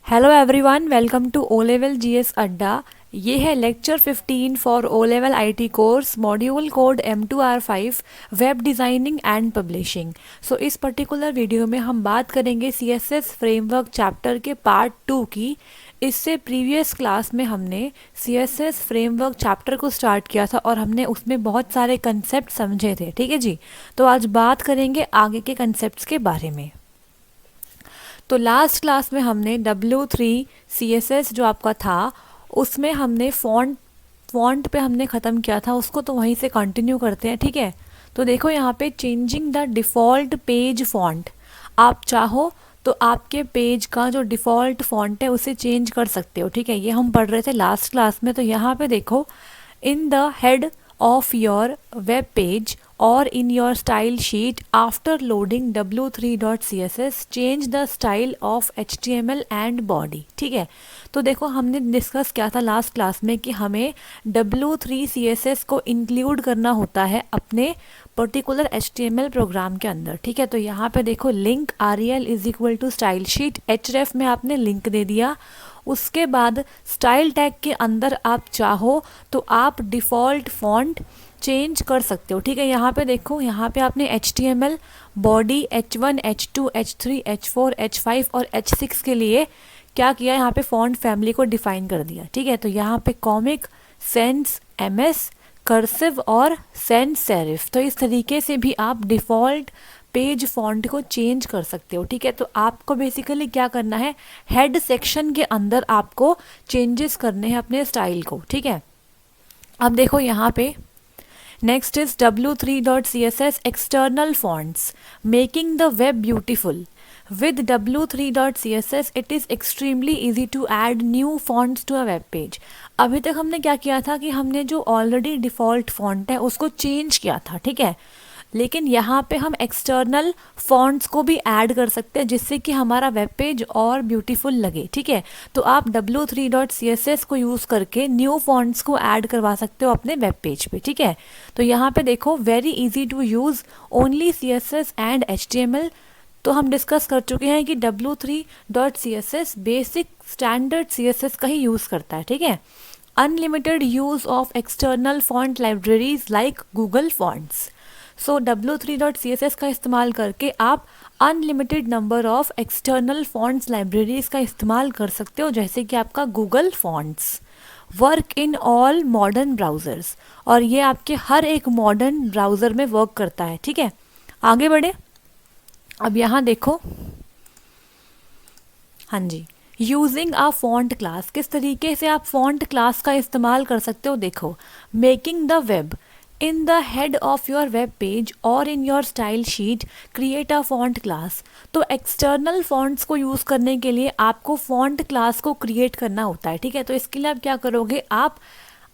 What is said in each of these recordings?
Hello everyone, welcome to O level GS Adda. ये है lecture 15 for O level IT course, module code M2R5, web designing and publishing. So इस particular video में हम बात करेंगे CSS framework chapter के part 2 की। इससे प्रीवियस क्लास में हमने CSS फ्रेमवर्क चैप्टर को स्टार्ट किया था और हमने उसमें बहुत सारे कंसेप्ट समझे थे। ठीक है जी, तो आज बात करेंगे आगे के कंसेप्ट्स के बारे में। तो लास्ट क्लास में हमने W3 CSS जो आपका था उसमें हमने फॉन्ट पे हमने ख़त्म किया था उसको, तो वहीं से कंटिन्यू करते हैं। ठीक है, तो देखो यहाँ पे changing the default page font. आप चाहो तो आपके पेज का जो डिफ़ॉल्ट फॉन्ट है उसे चेंज कर सकते हो। ठीक है, ये हम पढ़ रहे थे लास्ट क्लास में। तो यहाँ पे देखो, इन the head of your web page or in your style sheet after loading w3.css change the style of html and body। ठीक है, तो देखो हमने डिस्कस किया था लास्ट क्लास में कि हमें w3 css को इंक्लूड करना होता है अपने पर्टिकुलर html प्रोग्राम के अंदर। ठीक है, तो यहाँ पे देखो link rel is equal to style sheet, href में आपने लिंक दे दिया। उसके बाद स्टाइल टैग के अंदर आप चाहो तो आप डिफ़ॉल्ट फॉन्ट चेंज कर सकते हो। ठीक है, यहाँ पे देखो, यहाँ पे आपने HTML body H1 H2 H3 H4 H5 और H6 के लिए क्या किया, यहाँ पे फॉन्ट फैमिली को डिफाइन कर दिया। ठीक है, तो यहाँ पे कॉमिक, सेंस, MS, कर्सिव और सेंस सेरिफ, तो इस तरीके से भी आप डिफ़ॉल्ट पेज फॉन्ट को चेंज कर सकते हो। ठीक है, तो आपको बेसिकली क्या करना है, हेड सेक्शन के अंदर आपको चेंजेस करने हैं अपने स्टाइल को। ठीक है, अब देखो यहाँ पे next is w3.css external fonts making the web beautiful. With w3.css it is extremely easy to add new fonts to a web page। अभी तक हमने क्या किया था कि हमने जो ऑलरेडी डिफ़ॉल्ट फॉन्ट है उसको चेंज किया था। ठीक है, लेकिन यहाँ पे हम एक्सटर्नल फॉन्ट्स को भी ऐड कर सकते हैं जिससे कि हमारा वेब पेज और ब्यूटीफुल लगे। ठीक है, तो आप w3.css को यूज़ करके न्यू फॉन्ट्स को ऐड करवा सकते हो अपने वेब पेज पे। ठीक है, तो यहाँ पे देखो very easy to use only CSS and HTML। तो हम डिस्कस कर चुके हैं कि w3.css बेसिक स्टैंडर्ड CSS का ही यूज़ करता है। ठीक है, unlimited use of external font libraries like Google fonts. So w3.css का इस्तेमाल करके आप unlimited number of external fonts libraries का इस्तेमाल कर सकते हो, जैसे कि आपका Google fonts. Work in all modern browsers, और ये आपके हर एक मॉडर्न ब्राउज़र में वर्क करता है। ठीक है, आगे बढ़े। अब यहाँ देखो, हाँ जी, यूजिंग अ फॉन्ट क्लास, किस तरीके से आप फॉन्ट क्लास का इस्तेमाल कर सकते हो। देखो, making the web in the head of your web page और in your style sheet create a font class. तो एक्सटर्नल फॉन्ट्स को यूज़ करने के लिए आपको फॉन्ट क्लास को क्रिएट करना होता है। ठीक है, तो इसके लिए आप क्या करोगे, आप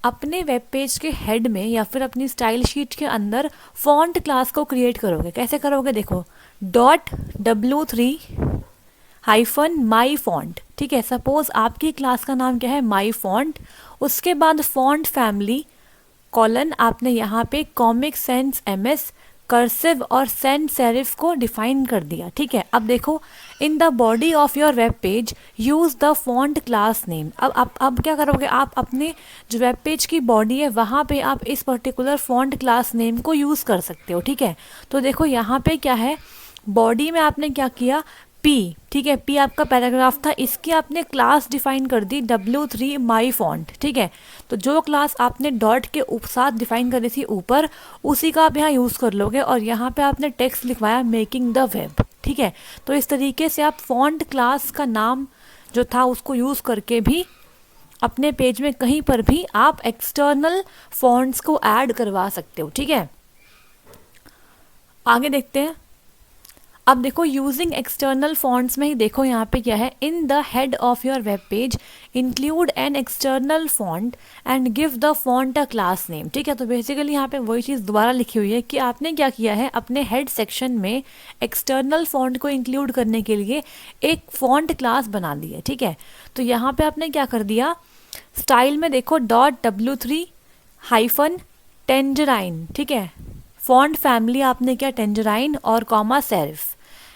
अपने वेब पेज के हेड में या फिर अपनी स्टाइल शीट के अंदर फॉन्ट क्लास को क्रिएट करोगे। कैसे करोगे, देखो, .w3 हाइफन माई फॉन्ट। ठीक है, सपोज आपकी क्लास का नाम क्या है, माई फॉन्ट। उसके बाद फॉन्ट फैमिली कॉलन आपने यहाँ पे कॉमिक, सेंस, MS, कर्सिव और सेंस सेरिफ को डिफाइन कर दिया। ठीक है, अब देखो, in the body of your web page use the font class name. अब क्या करोगे, आप अपने जो वेब पेज की बॉडी है वहाँ पे आप इस पर्टिकुलर फॉन्ट क्लास नेम को यूज़ कर सकते हो। ठीक है, तो देखो यहाँ पे क्या है, बॉडी में आपने क्या किया, P। ठीक है, P आपका पैराग्राफ था, इसकी आपने क्लास डिफाइन कर दी w3 माई फॉन्ट। ठीक है, तो जो क्लास आपने डॉट के साथ डिफाइन करी थी ऊपर, उसी का आप यहाँ यूज़ कर लोगे और यहाँ पे आपने टेक्स्ट लिखवाया मेकिंग द वेब। ठीक है, तो इस तरीके से आप फॉन्ट क्लास का नाम जो था उसको यूज़ करके भी अपने पेज में कहीं पर भी आप एक्सटर्नल फॉन्ट्स को ऐड करवा सकते हो। ठीक है, आगे देखते हैं। अब देखो, यूजिंग एक्सटर्नल फॉन्ट्स में ही देखो यहाँ पे क्या है, इन the head of your web page include an external font and give the font a class name. ठीक है, तो बेसिकली यहाँ पे वही चीज़ दोबारा लिखी हुई है कि आपने क्या किया है, अपने हेड सेक्शन में एक्सटर्नल फॉन्ट को इंक्लूड करने के लिए एक फॉन्ट क्लास बना दी है। ठीक है, तो यहाँ पे आपने क्या कर दिया, स्टाइल में देखो .w3 हाइफन टेंजराइन। ठीक है, फॉन्ट फैमिली आपने क्या, टेंजराइन और comma serif.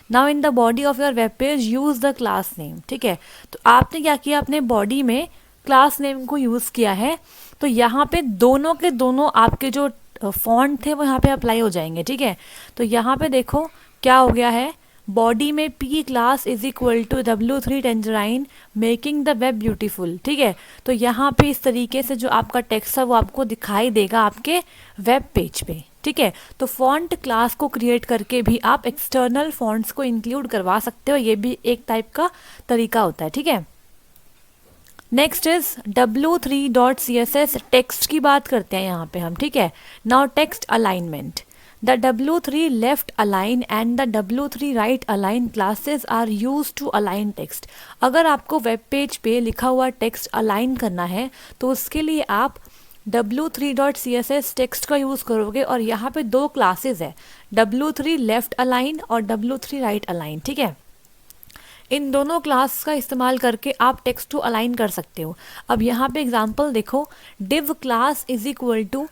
Now in the body of your web page use the class name. ठीक है, तो आपने क्या किया, अपने बॉडी में क्लास नेम को यूज़ किया है। तो यहाँ पे दोनों के दोनों आपके जो फॉन्ट थे वो यहाँ पे अप्लाई हो जाएंगे। ठीक है, तो यहाँ पे देखो क्या हो गया है, बॉडी में P class is equal to W3 tangerine making the web beautiful. ठीक है, तो यहाँ पे इस तरीके से जो आपका टेक्स्ट है वो आपको दिखाई देगा आपके वेब पेज पे। ठीक है, तो फॉन्ट क्लास को क्रिएट करके भी आप एक्सटर्नल फॉन्ट्स को इंक्लूड करवा सकते हो, ये भी एक टाइप का तरीका होता है। ठीक है, नेक्स्ट इज W3.css टेक्स्ट की बात करते हैं यहाँ पे हम। ठीक है, now text alignment, the W3 left align and the W3 right align classes are use to align text. अगर आपको वेब पेज पे लिखा हुआ टेक्स्ट अलाइन करना है तो उसके लिए आप W3.css टेक्स्ट का यूज़ करोगे, और यहाँ पे दो क्लासेस है, W3 लेफ्ट अलाइन और W3 राइट अलाइन। ठीक है, इन दोनों क्लास का इस्तेमाल करके आप टेक्स्ट टू अलाइन कर सकते हो। अब यहाँ पे एग्जांपल देखो, div class is equal to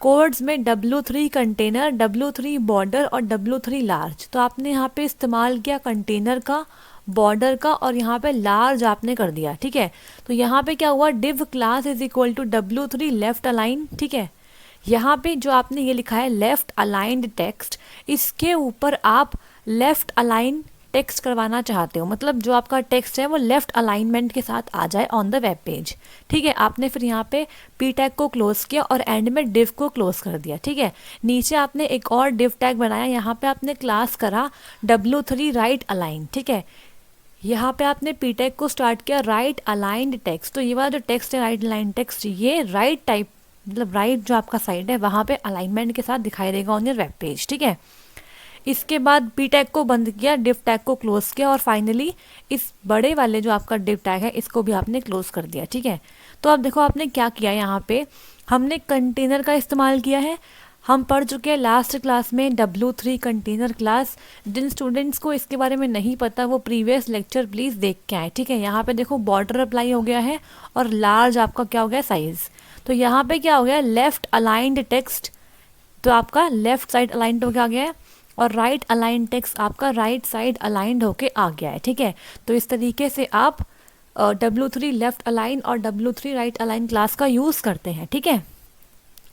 codes में W3 कंटेनर, W3 बॉर्डर और W3 लार्ज। तो आपने यहाँ पे इस्तेमाल किया कंटेनर का, बॉर्डर का, और यहाँ पे लार्ज आपने कर दिया। ठीक है, तो यहाँ पे क्या हुआ, div class is equal to W3 left align. ठीक है, यहाँ पे जो आपने ये लिखा है लेफ्ट अलाइंड टेक्स्ट, इसके ऊपर आप लेफ्ट अलाइन टेक्स्ट करवाना चाहते हो, मतलब जो आपका टेक्स्ट है वो लेफ्ट अलाइनमेंट के साथ आ जाए ऑन द वेब पेज। ठीक है, आपने फिर यहाँ पे पी टैग को क्लोज किया और एंड में डिव को क्लोज कर दिया। ठीक है, नीचे आपने एक और डिव टैग बनाया, यहाँ पे आपने क्लास करा W3 राइट अलाइन। ठीक है, यहाँ पे आपने पी टैग को स्टार्ट किया राइट अलाइंड टेक्स्ट। तो ये वाला जो टेक्स्ट है राइट अलाइंड टेक्स्ट, ये राइट टाइप मतलब राइट जो आपका साइड है वहाँ पे अलाइनमेंट के साथ दिखाई देगा ऑन योर वेब पेज। ठीक है, इसके बाद पी टैग को बंद किया, डिव टैग को क्लोज किया, और फाइनली इस बड़े वाले जो आपका डिव टैग है इसको भी आपने क्लोज कर दिया। ठीक है, तो अब देखो आपने क्या किया, यहाँ पे हमने कंटेनर का इस्तेमाल किया है। हम पढ़ चुके हैं लास्ट क्लास में W3 कंटेनर क्लास। जिन स्टूडेंट्स को इसके बारे में नहीं पता वो प्रीवियस लेक्चर प्लीज़ देख के आए। ठीक है, यहाँ पे देखो बॉर्डर अप्लाई हो गया है और लार्ज आपका क्या हो गया, साइज। तो यहाँ पे क्या हो गया, लेफ्ट अलाइंड टेक्स्ट, तो आपका लेफ्ट साइड अलाइंड हो गया है, और राइट अलाइन टेक्स्ट आपका राइट साइड अलाइंड होके आ गया है। ठीक है, तो इस तरीके से आप W3 लेफ्ट अलाइन और W3 राइट अलाइन क्लास का यूज़ करते हैं। ठीक है,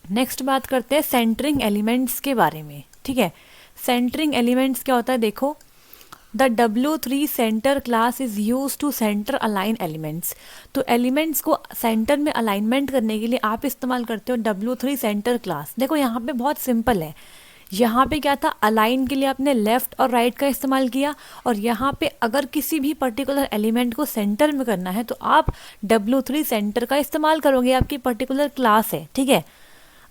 नेक्स्ट बात करते हैं सेंटरिंग एलिमेंट्स के बारे में। ठीक है, सेंटरिंग एलिमेंट्स क्या होता है, देखो the W3 centre class is use to centre align elements. तो एलिमेंट्स को सेंटर में अलाइनमेंट करने के लिए आप इस्तेमाल करते हो W3 सेंटर क्लास। देखो यहाँ पे बहुत सिंपल है, यहाँ पे क्या था, अलाइन के लिए आपने लेफ्ट और राइट का इस्तेमाल किया, और यहाँ पे अगर किसी भी पर्टिकुलर एलिमेंट को सेंटर में करना है तो आप W3 सेंटर का इस्तेमाल करोगे, आपकी पर्टिकुलर क्लास है। ठीक है,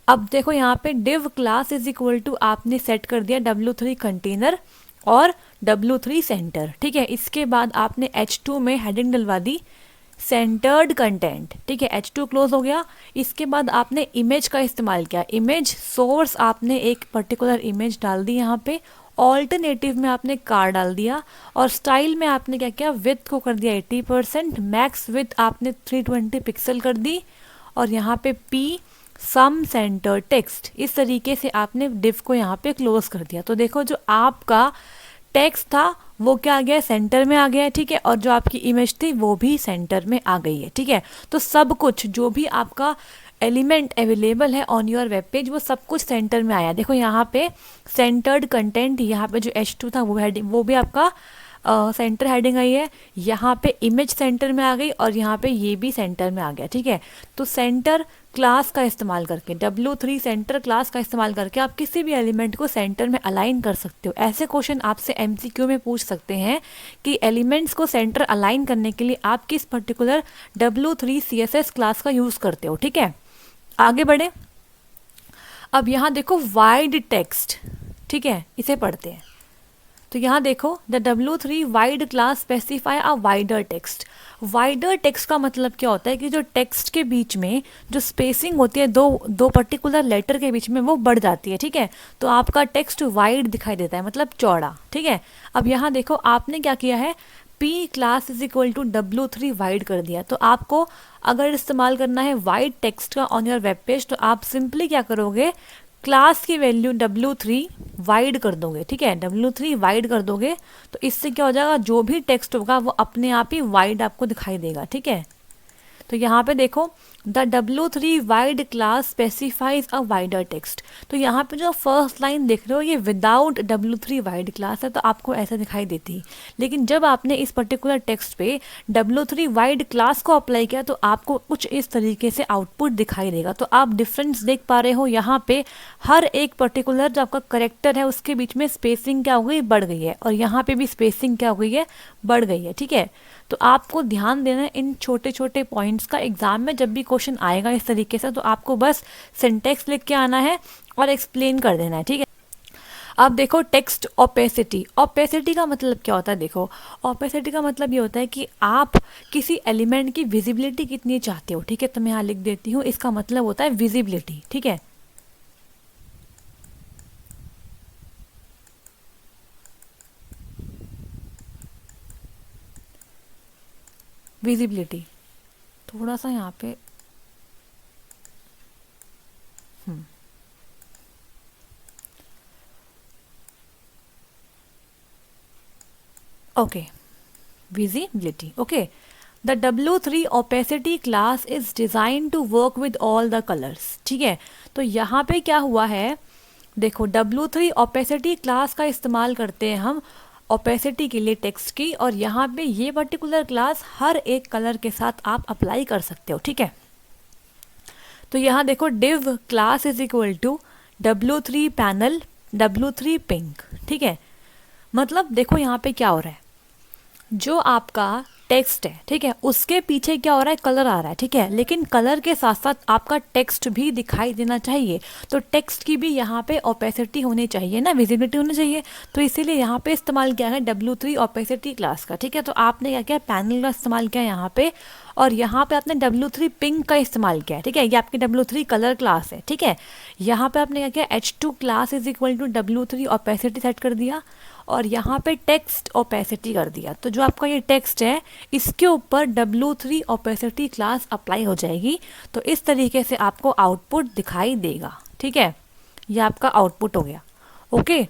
अब देखो यहाँ पे div class is equal to आपने सेट कर दिया W3 कंटेनर और W3 सेंटर। ठीक है, इसके बाद आपने H2 में हेडिंग डलवा दी सेंटर्ड कंटेंट। ठीक है, H2 क्लोज हो गया। इसके बाद आपने इमेज का इस्तेमाल किया, इमेज सोर्स आपने एक पर्टिकुलर इमेज डाल दी यहाँ पे, ऑल्टरनेटिव में आपने कार डाल दिया, और स्टाइल में आपने क्या किया, विथ को कर दिया 80%, मैक्स विथ आपने 320 पिक्सल कर दी, और यहाँ पे P सम सेंटर टेक्स्ट, इस तरीके से आपने डिव को यहाँ पे क्लोज कर दिया। तो देखो जो आपका टेक्स्ट था वो क्या आ गया, सेंटर में आ गया है। ठीक है, और जो आपकी इमेज थी वो भी सेंटर में आ गई है। ठीक है, तो सब कुछ जो भी आपका एलिमेंट अवेलेबल है ऑन योर वेब पेज वो सब कुछ सेंटर में आया। देखो यहाँ पे सेंटर्ड कंटेंट, यहाँ पे जो H2 था वो हेडिंग, वो भी आपका सेंटर हेडिंग आई है, यहाँ पे इमेज सेंटर में आ गई, और यहाँ पे ये भी सेंटर में आ गया। ठीक है, तो सेंटर क्लास का इस्तेमाल करके, W3 सेंटर क्लास का इस्तेमाल करके आप किसी भी एलिमेंट को सेंटर में अलाइन कर सकते हो। ऐसे क्वेश्चन आपसे MCQ में पूछ सकते हैं कि एलिमेंट्स को सेंटर अलाइन करने के लिए आप किस पर्टिकुलर W3 CSS क्लास का यूज़ करते हो। ठीक है, आगे बढ़े। अब यहाँ देखो वाइड टेक्स्ट, ठीक है, इसे पढ़ते हैं। तो यहाँ देखो the W3 wide class specify a wider text. Wider text का मतलब क्या होता है कि जो टेक्स्ट के बीच में जो स्पेसिंग होती है दो पर्टिकुलर लेटर के बीच में वो बढ़ जाती है। ठीक है, तो आपका टेक्स्ट वाइड दिखाई देता है, मतलब चौड़ा। ठीक है, अब यहाँ देखो आपने क्या किया है, P class is equal to W3 wide कर दिया। तो आपको अगर इस्तेमाल करना है वाइड टेक्स्ट का ऑन योर वेब पेज तो आप सिंपली क्या करोगे, क्लास की वैल्यू W3 वाइड कर दोगे, ठीक है, W3 वाइड कर दोगे तो इससे क्या हो जाएगा, जो भी टेक्स्ट होगा वो अपने आप ही वाइड आपको दिखाई देगा, ठीक है। तो यहाँ पे देखो the W3 wide class specifies a wider text. तो यहाँ पे जो फर्स्ट लाइन देख रहे हो ये विदाउट W3 वाइड क्लास है तो आपको ऐसा दिखाई देती, लेकिन जब आपने इस पर्टिकुलर टेक्स्ट पे W3 वाइड क्लास को अप्लाई किया तो आपको कुछ इस तरीके से आउटपुट दिखाई देगा। तो आप डिफरेंस देख पा रहे हो, यहाँ पे हर एक पर्टिकुलर जो आपका करेक्टर है उसके बीच में स्पेसिंग क्या हो गई, बढ़ गई है, और यहाँ पे भी स्पेसिंग क्या हो गई है, बढ़ गई है, ठीक है। तो आपको ध्यान देना है इन छोटे छोटे पॉइंट्स का। एग्जाम में जब भी क्वेश्चन आएगा इस तरीके से तो आपको बस सिंटेक्स लिख के आना है और एक्सप्लेन कर देना है, ठीक है। अब देखो टेक्स्ट ओपेसिटी। ओपेसिटी का मतलब क्या होता है, देखो ओपेसिटी का मतलब ये होता है कि आप किसी एलिमेंट की विजिबिलिटी कितनी चाहते हो, ठीक है। तो मैं यहाँ लिख देती हूँ, इसका मतलब होता है विजिबिलिटी, ठीक है। विजिबिलिटी थोड़ा सा यहाँ पे okay, visibility, okay. The W3 opacity class is designed to work with all the colors, ठीक है। तो यहाँ पे क्या हुआ है, देखो W3 opacity क्लास का इस्तेमाल करते हैं हम opacity के लिए टेक्स्ट की, और यहाँ पे ये पर्टिकुलर क्लास हर एक कलर के साथ आप अप्लाई कर सकते हो, ठीक है। तो यहाँ देखो div class is equal to W3 panel W3 pink, ठीक है। मतलब देखो यहाँ पे क्या हो रहा है, जो आपका टेक्स्ट है, ठीक है, उसके पीछे क्या हो रहा है, कलर आ रहा है, ठीक है, लेकिन कलर के साथ साथ आपका टेक्स्ट भी दिखाई देना चाहिए। तो टेक्स्ट की भी यहाँ पे ओपेसिटी होनी चाहिए ना, विजिबिलिटी होनी चाहिए। तो इसीलिए यहाँ पे इस्तेमाल किया है W3 ओपेसिटी क्लास का, ठीक है। तो आपने क्या किया, पैनल का इस्तेमाल किया यहाँ पे, और यहाँ पे आपने W3 पिंक का इस्तेमाल किया है, ठीक है। ये आपकी W3 कलर क्लास है, ठीक है। यहाँ पे आपने क्या किया, H2 class is equal to W3 opacity set कर दिया, और यहाँ पे टेक्स्ट ओपेसिटी कर दिया। तो जो आपका ये टेक्स्ट है इसके ऊपर W3 ओपेसिटी क्लास अप्लाई हो जाएगी। तो इस तरीके से आपको आउटपुट दिखाई देगा, ठीक है। ये आपका आउटपुट हो गया, ओके।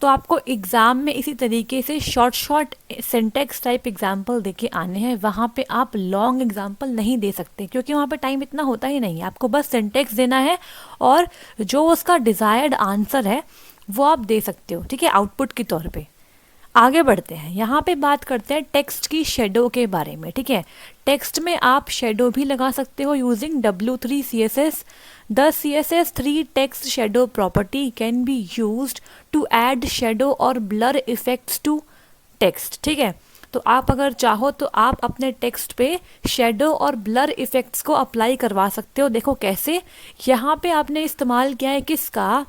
तो आपको एग्ज़ाम में इसी तरीके से short short syntax type example देके आने हैं। वहाँ पे आप लॉन्ग एग्जाम्पल नहीं दे सकते क्योंकि वहाँ पे टाइम इतना होता ही नहीं है। आपको बस सिंटेक्स देना है और जो उसका डिज़ायर्ड आंसर है वो आप दे सकते हो, ठीक है, आउटपुट के तौर पे। आगे बढ़ते हैं, यहाँ पे बात करते हैं टेक्स्ट की शेडो के बारे में, ठीक है। टेक्स्ट में आप शेडो भी लगा सकते हो using W3 CSS। The CSS3 text shadow property can be used to add shadow और ब्लर इफेक्ट्स टू टेक्स्ट, ठीक है। तो आप अगर चाहो तो आप अपने टेक्स्ट पे शेडो और ब्लर इफेक्ट्स को अप्लाई करवा सकते हो। देखो कैसे, यहाँ पे आपने इस्तेमाल किया है किसका,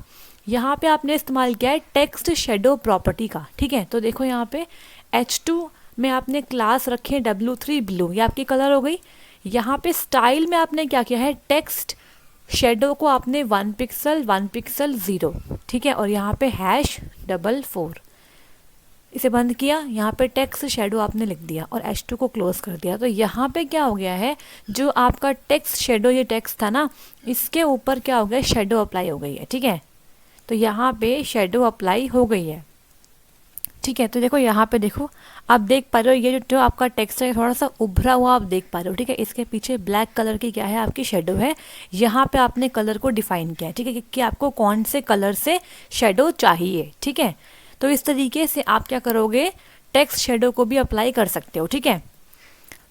यहाँ पे आपने इस्तेमाल किया है टेक्स्ट शेडो प्रॉपर्टी का, ठीक है। तो देखो यहाँ पे H2 में आपने क्लास रखे W3 ब्लू, ये आपकी कलर हो गई। यहाँ पे स्टाइल में आपने क्या किया है, टेक्स्ट शेडो को आपने 1 पिक्सल 1 पिक्सल 0, ठीक है, और यहाँ पे #44 इसे बंद किया। यहाँ पे टेक्स्ट शेडो आपने लिख दिया और H2 को क्लोज कर दिया। तो यहाँ पे क्या हो गया है, जो आपका टेक्स्ट शेडो ये टेक्स्ट था ना, इसके ऊपर क्या हो गया, शेडो अप्लाई हो गई है, ठीक है। तो यहाँ पे शेडो अप्लाई हो गई है, ठीक है। तो देखो यहाँ पे देखो, आप देख पा रहे हो ये जो आपका टेक्स्ट है थोड़ा सा उभरा हुआ आप देख पा रहे हो, ठीक है। इसके पीछे ब्लैक कलर की क्या है, आपकी शेडो है। यहाँ पे आपने कलर को डिफाइन किया है, ठीक है, कि आपको कौन से कलर से शेडो चाहिए, ठीक है। तो इस तरीके से आप क्या करोगे, टेक्स्ट शेडो को भी अप्लाई कर सकते हो, ठीक है।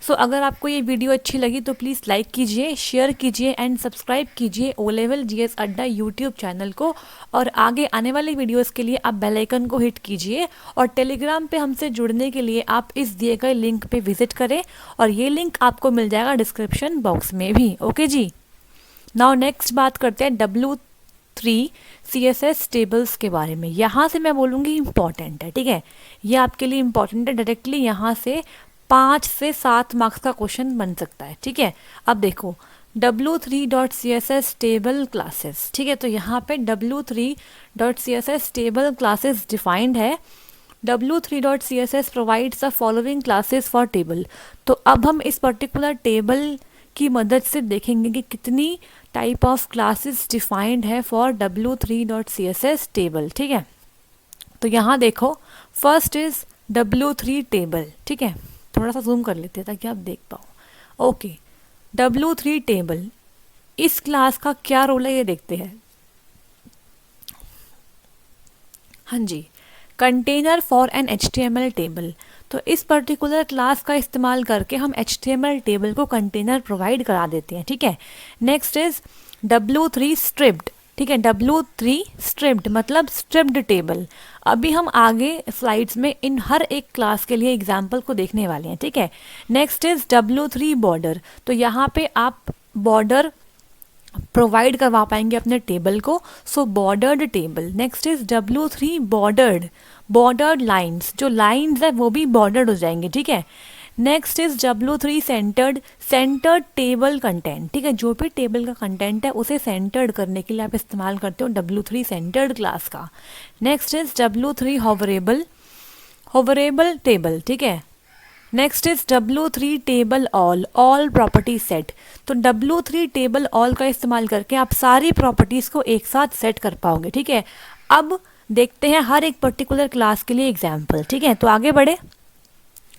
सो अगर आपको ये वीडियो अच्छी लगी तो प्लीज़ लाइक कीजिए, शेयर कीजिए एंड सब्सक्राइब कीजिए ओ लेवल GS अड्डा यूट्यूब चैनल को। और आगे आने वाले वीडियोस के लिए आप बेल आइकन को हिट कीजिए, और टेलीग्राम पे हमसे जुड़ने के लिए आप इस दिए गए लिंक पे विजिट करें, और ये लिंक आपको मिल जाएगा डिस्क्रिप्शन बॉक्स में भी, ओके जी। नाउ नेक्स्ट बात करते हैं W3 CSS टेबल्स के बारे में। यहाँ से मैं बोलूँगी इम्पॉर्टेंट है, ठीक है, ये आपके लिए इम्पॉर्टेंट है। डायरेक्टली यहाँ से 5 से 7 मार्क्स का क्वेश्चन बन सकता है, ठीक है। अब देखो W3.CSS टेबल क्लासेस, ठीक है। तो यहाँ पे W3.CSS टेबल क्लासेस डिफाइंड है। W3.CSS provides the following classes for table. तो अब हम इस पर्टिकुलर टेबल की मदद से देखेंगे कि कितनी टाइप ऑफ क्लासेस डिफाइंड है फॉर w3.css टेबल। ठीक है, तो यहाँ देखो फर्स्ट इज w3 टेबल। ठीक है, थोड़ा सा जूम कर लेते हैं ताकि आप देख पाओ। ओके, w3 टेबल, इस क्लास का क्या रोल है ये देखते हैं। हाँ जी, container for an HTML table. तो इस पर्टिकुलर क्लास का इस्तेमाल करके हम HTML टेबल को कंटेनर प्रोवाइड करा देते हैं। ठीक है, नेक्स्ट इज w3 स्ट्रिप्ड। ठीक है, w3 स्ट्रिप्ड मतलब स्ट्रिप्ड टेबल। अभी हम आगे स्लाइड्स में इन हर एक क्लास के लिए एग्जाम्पल को देखने वाले हैं। ठीक है, नेक्स्ट इज w3 बॉर्डर। तो यहाँ पे आप बॉर्डर प्रोवाइड करवा पाएंगे अपने टेबल को, so bordered table. Next is w3 bordered lines, जो लाइंस है वो भी बॉर्डर्ड हो जाएंगे। ठीक है, next is w3 centered table content. ठीक है, जो भी टेबल का कंटेंट है उसे सेंटर्ड करने के लिए आप इस्तेमाल करते हो w3 सेंटर्ड क्लास का। Next is w3 hoverable table. ठीक है, next is w3 table all property set. तो w3 टेबल ऑल का इस्तेमाल करके आप सारी प्रॉपर्टीज को एक साथ सेट कर पाओगे। ठीक है, अब देखते हैं हर एक पर्टिकुलर क्लास के लिए एग्जाम्पल। ठीक है, तो आगे बढ़े,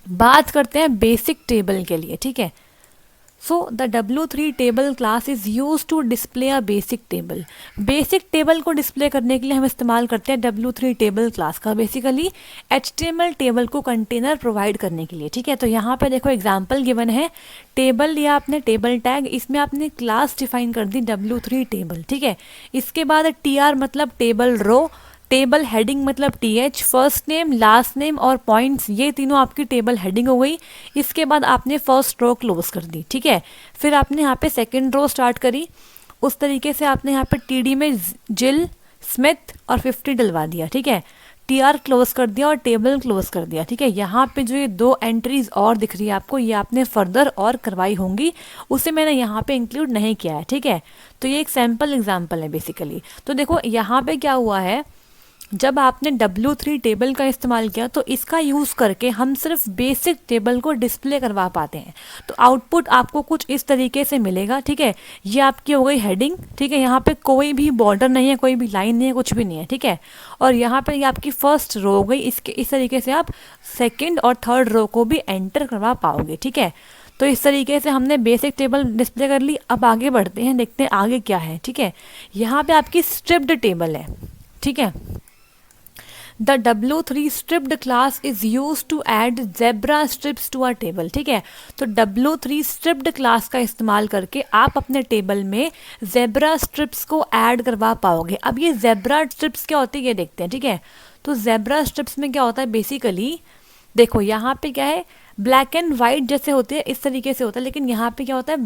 बात करते हैं बेसिक टेबल के लिए। ठीक है, so the w3 table class is use to display a basic table. Basic table को डिस्प्ले करने के लिए हम इस्तेमाल करते हैं w3 टेबल क्लास का, बेसिकली HTML टेबल को कंटेनर प्रोवाइड करने के लिए। ठीक है, तो यहाँ पे देखो एग्जांपल गिवन है, टेबल लिया आपने, टेबल टैग, इसमें आपने क्लास डिफाइन कर दी w3 टेबल। ठीक है, इसके बाद tr मतलब टेबल रो, टेबल हेडिंग मतलब TH, first name, last name और पॉइंट्स, ये तीनों आपकी टेबल हेडिंग हो गई। इसके बाद आपने फर्स्ट रो क्लोज कर दी। ठीक है, फिर आपने यहाँ पे सेकंड रो स्टार्ट करी, उस तरीके से आपने यहाँ पे TD में जिल, स्मिथ और 50 डलवा दिया। ठीक है, TR क्लोज कर दिया और टेबल क्लोज कर दिया। ठीक है, यहाँ पे जो ये 2 एंट्रीज और दिख रही है आपको, ये आपने फर्दर और करवाई होंगी, उसे मैंने यहाँ पे इंक्लूड नहीं किया है। ठीक है, तो ये एक सैम्पल एग्जाम्पल है बेसिकली। तो देखो यहाँ पे क्या हुआ है, जब आपने w3 टेबल का इस्तेमाल किया तो इसका यूज़ करके हम सिर्फ बेसिक टेबल को डिस्प्ले करवा पाते हैं। तो आउटपुट आपको कुछ इस तरीके से मिलेगा। ठीक है, ये आपकी हो गई हेडिंग। ठीक है, यहाँ पे कोई भी बॉर्डर नहीं है, कोई भी लाइन नहीं है, कुछ भी नहीं है। ठीक है, और यहाँ पे ये आपकी फर्स्ट रो हो गई। इसके इस तरीके से आप सेकेंड और थर्ड रो को भी एंटर करवा पाओगे। ठीक है, तो इस तरीके से हमने बेसिक टेबल डिस्प्ले कर ली। अब आगे बढ़ते हैं, देखते हैं आगे क्या है। ठीक है, यहाँ पे आपकी स्ट्रिप्ड टेबल है। ठीक है, the w3 striped class is use to add zebra stripes to our table. ठीक है, तो w3 स्ट्रिप्ड क्लास का इस्तेमाल करके आप अपने टेबल में जेब्रा स्ट्रिप्स को ऐड करवा पाओगे। अब ये जेब्रा स्ट्रिप्स क्या होती है ये देखते हैं। ठीक है, तो जेब्रा स्ट्रिप्स में क्या होता है, बेसिकली देखो यहाँ पे क्या है, ब्लैक एंड वाइट जैसे होते हैं इस तरीके से होता है, लेकिन यहाँ पे क्या होता है,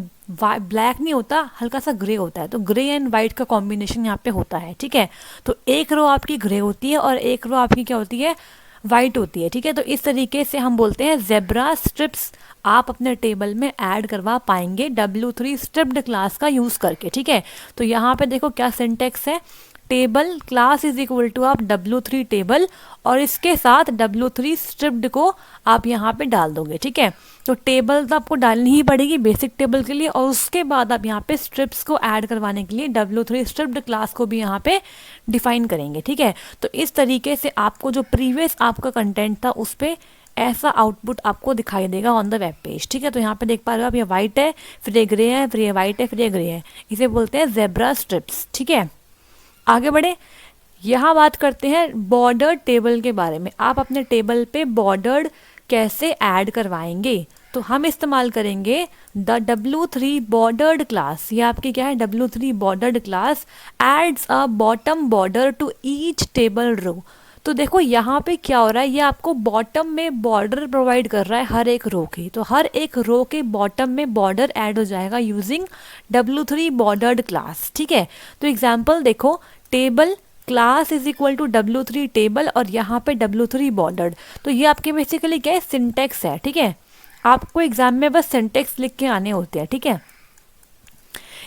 ब्लैक नहीं होता, हल्का सा ग्रे होता है। तो ग्रे एंड वाइट का कॉम्बिनेशन यहाँ पे होता है। ठीक है, तो एक रो आपकी ग्रे होती है और एक रो आपकी क्या होती है, वाइट होती है। ठीक है, तो इस तरीके से हम बोलते हैं जेब्रा स्ट्रिप्स आप अपने टेबल में ऐड करवा पाएंगे w3 स्ट्रिप्ड क्लास का यूज़ करके। ठीक है, तो यहाँ पे देखो क्या सिंटेक्स है, table class is equal to आप w3 टेबल और इसके साथ w3 स्ट्रिप्ड को आप यहाँ पे डाल दोगे। ठीक है, तो टेबल तो आपको डालनी ही पड़ेगी बेसिक टेबल के लिए, और उसके बाद आप यहाँ पे स्ट्रिप्स को ऐड करवाने के लिए w3 स्ट्रिप्ड क्लास को भी यहाँ पे डिफाइन करेंगे। ठीक है, तो इस तरीके से आपको जो प्रीवियस आपका कंटेंट था उस पर ऐसा आउटपुट आपको दिखाई देगा ऑन द वेब पेज। ठीक है, तो यहाँ पे देख पा रहे हो आप, ये वाइट है, फिर ये ग्रे है, फिर ये वाइट है, फिर ये ग्रे है, इसे बोलते हैं जेब्रा स्ट्रिप्स। ठीक है, आगे बढ़े, यहाँ बात करते हैं बॉर्डर टेबल के बारे में। आप अपने टेबल पे बॉर्डर्ड कैसे ऐड करवाएंगे, तो हम इस्तेमाल करेंगे द w3 बॉर्डर्ड क्लास। ये आपकी क्या है, w3 bordered class adds a bottom border to each table row. तो देखो यहाँ पे क्या हो रहा है, ये आपको बॉटम में बॉर्डर प्रोवाइड कर रहा है हर एक रो के। तो हर एक रो के बॉटम में बॉर्डर ऐड हो जाएगा यूजिंग w3 बॉर्डर्ड क्लास। ठीक है, तो एग्जाम्पल देखो, table class is equal to w3 table और यहाँ पे w3 बॉर्डर्ड। तो ये आपके बेसिकली क्या है, सिंटेक्स है। ठीक है, आपको एग्जाम में बस सिंटेक्स लिख के आने होते हैं। ठीक है,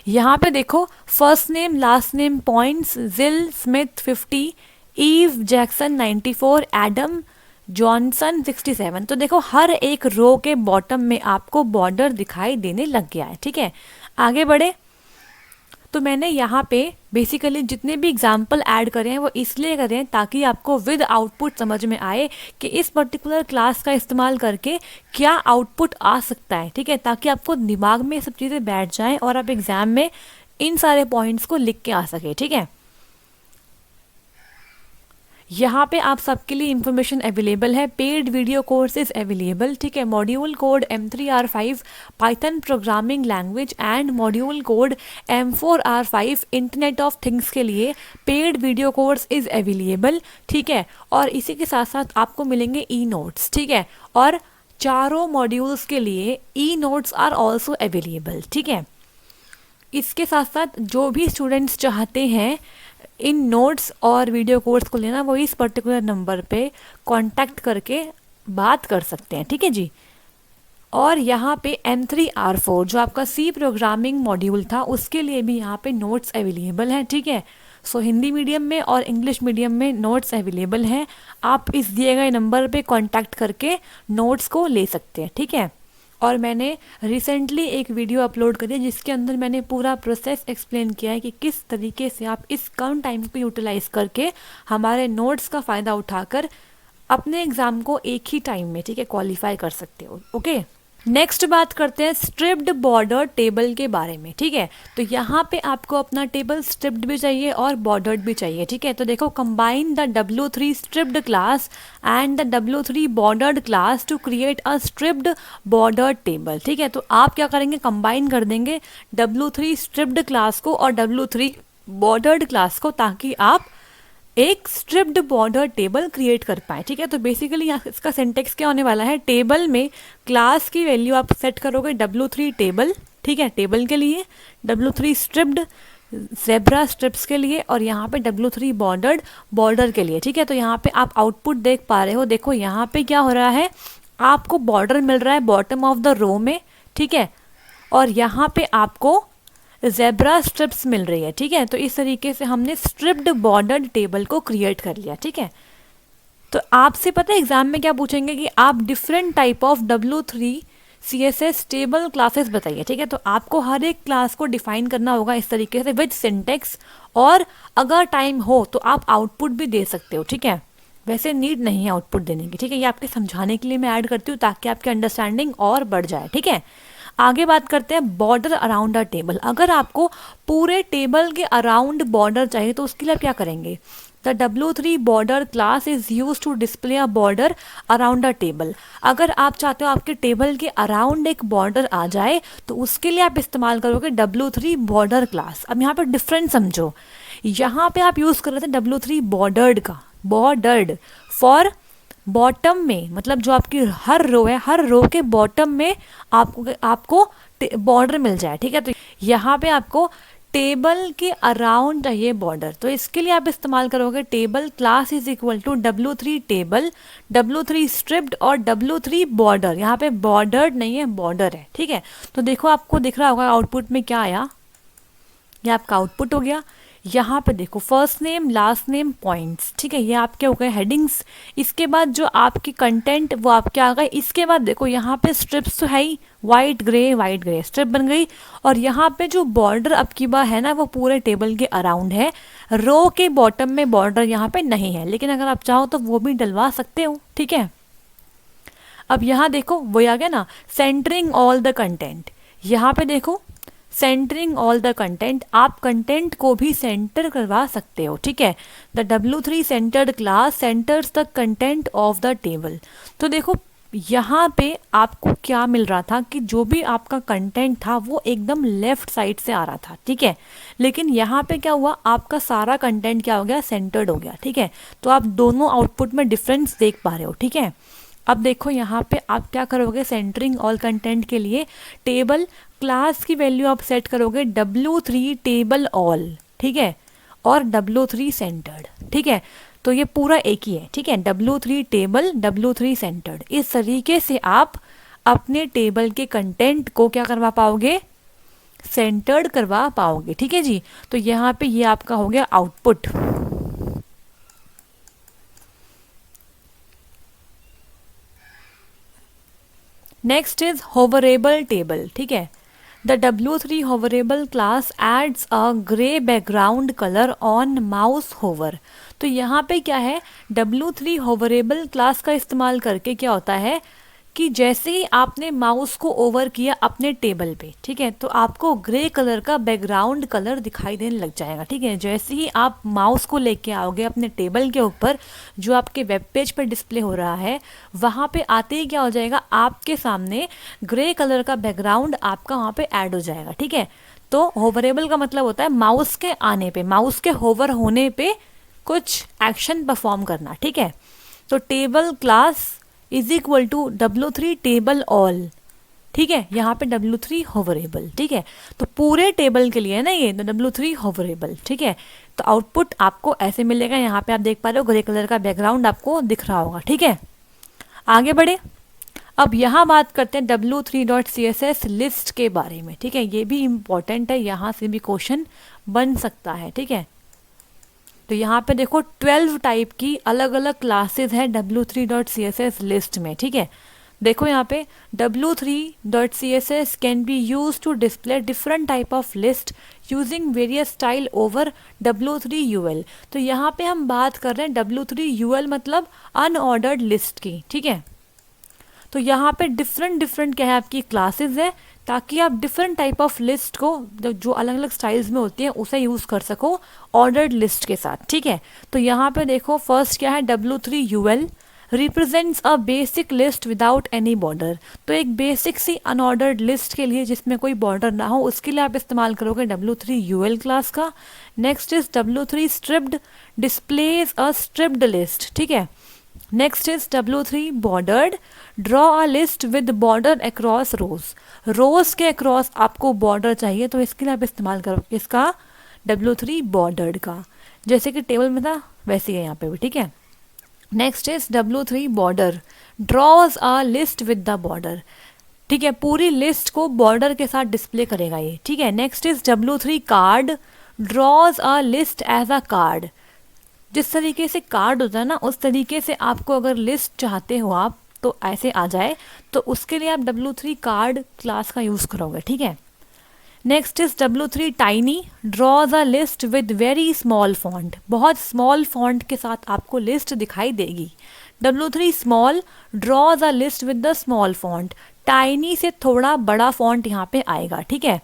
यहाँ पे देखो first name, last name, points, Jill, Smith 50, Eve Jackson 94, Adam Johnson 67। तो देखो हर एक रो के बॉटम में आपको बॉर्डर दिखाई देने लग गया है। ठीक है, आगे बढ़े। तो मैंने यहाँ पे बेसिकली जितने भी एग्जाम्पल ऐड करे हैं वो इसलिए करे हैं ताकि आपको विद आउटपुट समझ में आए कि इस पर्टिकुलर क्लास का इस्तेमाल करके क्या आउटपुट आ सकता है। ठीक है, ताकि आपको दिमाग में ये सब चीज़ें बैठ जाएं और आप एग्जाम में इन सारे पॉइंट्स को लिख के आ सके। ठीक है, यहाँ पे आप सबके लिए इंफॉर्मेशन अवेलेबल है। Paid video courses available. ठीक है, module code M3R5 Python programming language and module code M4R5 internet of things के लिए paid video course is available. ठीक है, और इसी के साथ साथ आपको मिलेंगे ई नोट्स। ठीक है, और चारों मॉड्यूल्स के लिए e notes are also available. ठीक है, इसके साथ साथ जो भी स्टूडेंट्स चाहते हैं इन नोट्स और वीडियो कोर्स को लेना, वो इस पर्टिकुलर नंबर पे कांटेक्ट करके बात कर सकते हैं। ठीक है जी। और यहाँ पे M3R4 जो आपका सी प्रोग्रामिंग मॉड्यूल था उसके लिए भी यहाँ पे नोट्स अवेलेबल हैं। ठीक है, सो हिंदी मीडियम में और इंग्लिश मीडियम में नोट्स अवेलेबल हैं। आप इस दिए गए नंबर पे कांटेक्ट करके नोट्स को ले सकते हैं। ठीक है, और मैंने रिसेंटली एक वीडियो अपलोड करी है जिसके अंदर मैंने पूरा प्रोसेस एक्सप्लेन किया है कि किस तरीके से आप इस कम टाइम को यूटिलाइज करके हमारे नोट्स का फ़ायदा उठाकर अपने एग्ज़ाम को एक ही टाइम में, ठीक है, क्वालिफाई कर सकते हो। ओके, नेक्स्ट बात करते हैं स्ट्रिप्ड बॉर्डर टेबल के बारे में। ठीक है, तो यहाँ पे आपको अपना टेबल स्ट्रिप्ड भी चाहिए और बॉर्डर्ड भी चाहिए। ठीक है, तो देखो combine the W3 striped class and the W3 bordered class to create a striped bordered table. ठीक है, तो आप क्या करेंगे, कंबाइन कर देंगे W3 स्ट्रिप्ड क्लास को और W3 बॉर्डर्ड क्लास को ताकि आप एक स्ट्रिप्ड बॉर्डर टेबल क्रिएट कर पाए। ठीक है, तो बेसिकली यहाँ इसका सिंटेक्स क्या होने वाला है, टेबल में क्लास की वैल्यू आप सेट करोगे W3 टेबल। ठीक है, टेबल के लिए W3 स्ट्रिप्ड ज़ेब्रा स्ट्रिप्स के लिए और यहाँ पे W3 बॉर्डर्ड बॉर्डर के लिए। ठीक है, तो यहाँ पे आप आउटपुट देख पा रहे हो। देखो यहाँ पे क्या हो रहा है, आपको बॉर्डर मिल रहा है बॉटम ऑफ द रो में। ठीक है, और यहाँ पे आपको ज़ेब्रा स्ट्रिप्स मिल रही है। ठीक है, तो इस तरीके से हमने स्ट्रिप्ड बॉर्डर्ड टेबल को क्रिएट कर लिया। ठीक है, तो आपसे पता है एग्जाम में क्या पूछेंगे कि आप different type of W3 CSS table classes बताइए। ठीक है, तो आपको हर एक क्लास को डिफाइन करना होगा इस तरीके से विद सिंटेक्स, और अगर टाइम हो तो आप आउटपुट भी दे सकते हो। ठीक है, वैसे नीड नहीं है आउटपुट देने की। ठीक है, ये आपके समझाने के लिए मैं ऐड करती हूँ ताकि आपकी अंडरस्टैंडिंग और बढ़ जाए। ठीक है, आगे बात करते हैं बॉर्डर अराउंड अ टेबल। अगर आपको पूरे टेबल के अराउंड बॉर्डर चाहिए तो उसके लिए आप क्या करेंगे, the W3 border class is use to display a border around a table. अगर आप चाहते हो आपके टेबल के अराउंड एक बॉर्डर आ जाए तो उसके लिए आप इस्तेमाल करोगे W3 बॉर्डर क्लास। अब यहाँ पर डिफरेंस समझो, यहाँ पे आप यूज़ कर रहे थे W3 बॉर्डर्ड का, बॉर्डर्ड फॉर बॉटम में, मतलब जो आपकी हर रो है हर रो के बॉटम में आपको बॉर्डर मिल जाए। ठीक है, तो यहाँ पे आपको टेबल के अराउंड चाहिए बॉर्डर, तो इसके लिए आप इस्तेमाल करोगे table class is equal to W3 table, W3 striped और W3 बॉर्डर। यहाँ पे बॉर्डर्ड नहीं है, बॉर्डर है। ठीक है, तो देखो आपको दिख रहा होगा आउटपुट में क्या आया, ये आपका आउटपुट हो गया। यहाँ पे देखो first name last name points. ठीक है, ये आपके हो गए हेडिंग्स। इसके बाद जो आपकी कंटेंट वो आपके आ गए। इसके बाद देखो यहाँ पे स्ट्रिप्स तो है ही, वाइट ग्रे स्ट्रिप बन गई। और यहाँ पे जो बॉर्डर अब की बार है ना वो पूरे टेबल के अराउंड है, रो के बॉटम में बॉर्डर यहाँ पे नहीं है, लेकिन अगर आप चाहो तो वो भी डलवा सकते हो। ठीक है, अब यहाँ देखो वो आ गया ना, सेंटरिंग ऑल द कंटेंट। यहाँ पे देखो सेंटरिंग ऑल द कंटेंट, आप कंटेंट को भी सेंटर करवा सकते हो। ठीक है, the W3 centered class centres the content of the table. तो देखो यहाँ पे आपको क्या मिल रहा था कि जो भी आपका कंटेंट था वो एकदम लेफ्ट साइड से आ रहा था। ठीक है, लेकिन यहाँ पे क्या हुआ, आपका सारा कंटेंट क्या हो गया, सेंटर्ड हो गया। ठीक है, तो आप दोनों आउटपुट में डिफरेंस देख पा रहे हो। ठीक है, अब देखो यहाँ पे आप क्या करोगे, सेंटरिंग ऑल कंटेंट के लिए टेबल क्लास की वैल्यू आप सेट करोगे W3 टेबल ऑल। ठीक है, और W3 सेंटर्ड। ठीक है, तो ये पूरा एक ही है। ठीक है, W3 टेबल W3 सेंटर्ड। इस तरीके से आप अपने टेबल के कंटेंट को क्या करवा पाओगे, सेंटर्ड करवा पाओगे। ठीक है जी, तो यहाँ पे ये आपका हो गया output. Next is hoverable table, ठीक है। The W3 hoverable class adds a grey background colour on mouse hover. तो यहाँ पे क्या है, W3 होवरेबल क्लास का इस्तेमाल करके क्या होता है कि जैसे ही आपने माउस को ओवर किया अपने टेबल पे, ठीक है, तो आपको ग्रे कलर का बैकग्राउंड कलर दिखाई देने लग जाएगा, ठीक है। जैसे ही आप माउस को लेके आओगे अपने टेबल के ऊपर जो आपके वेब पेज पर डिस्प्ले हो रहा है, वहाँ पे आते ही क्या हो जाएगा, आपके सामने ग्रे कलर का बैकग्राउंड आपका वहाँ पे ऐड हो जाएगा, ठीक है। तो होवरेबल का मतलब होता है माउस के आने पे, माउस के होवर होने पे कुछ एक्शन परफॉर्म करना, ठीक है। तो table class is equal to W3 table all, ठीक है। यहाँ पे W3 होवरेबल, ठीक है। तो पूरे टेबल के लिए है ना ये, तो W3 होवरेबल, ठीक है। तो आउटपुट आपको ऐसे मिलेगा, यहाँ पे आप देख पा रहे हो ग्रे कलर का बैकग्राउंड आपको दिख रहा होगा, ठीक है। आगे बढ़े, अब यहाँ बात करते हैं W3.css लिस्ट के बारे में, ठीक है। ये भी इम्पॉर्टेंट है, यहाँ से भी क्वेश्चन बन सकता है, ठीक है। तो यहाँ पे देखो 12 टाइप की अलग अलग क्लासेस है W3.css लिस्ट में, ठीक है। देखो यहाँ पे W3.css can be use to display different type of list using various style over W3 UL। तो यहाँ पे हम बात कर रहे हैं W3 UL मतलब अनऑर्डर्ड लिस्ट की, ठीक है। तो यहाँ पे डिफरेंट क्या है आपकी क्लासेस है, ताकि आप डिफरेंट टाइप ऑफ लिस्ट को जो अलग अलग स्टाइल्स में होती है उसे यूज़ कर सको ऑर्डर्ड लिस्ट के साथ, ठीक है। तो यहाँ पे देखो फर्स्ट क्या है, W3 UL represents a basic list without any border. तो एक बेसिक सी अनऑर्डर्ड लिस्ट के लिए जिसमें कोई बॉर्डर ना हो, उसके लिए आप इस्तेमाल करोगे W3 UL क्लास का। Next is W3 striped displays a striped list, ठीक है। Next is W3 bordered draw a list with border across rows. Rows के अक्रॉस आपको बॉर्डर चाहिए, तो इसके लिए आप इस्तेमाल करो इसका W3 बॉर्डर्ड का, जैसे कि टेबल में था वैसे ही है यहाँ पे भी, ठीक है। Next is W3 border drawers a list with the border, ठीक है, पूरी लिस्ट को बॉर्डर के साथ डिस्प्ले करेगा ये, ठीक है। Next is W3 card draws a list as a card. जिस तरीके से कार्ड होता है ना, उस तरीके से आपको अगर लिस्ट चाहते हो आप तो ऐसे आ जाए, तो उसके लिए आप W3 कार्ड क्लास का यूज़ करोगे, ठीक है। Next is W3 tiny drawers a list with very small font. बहुत स्मॉल फॉन्ट के साथ आपको लिस्ट दिखाई देगी। W3 small drawers a list with the small font. Tiny से थोड़ा बड़ा फॉन्ट यहाँ पे आएगा, ठीक है।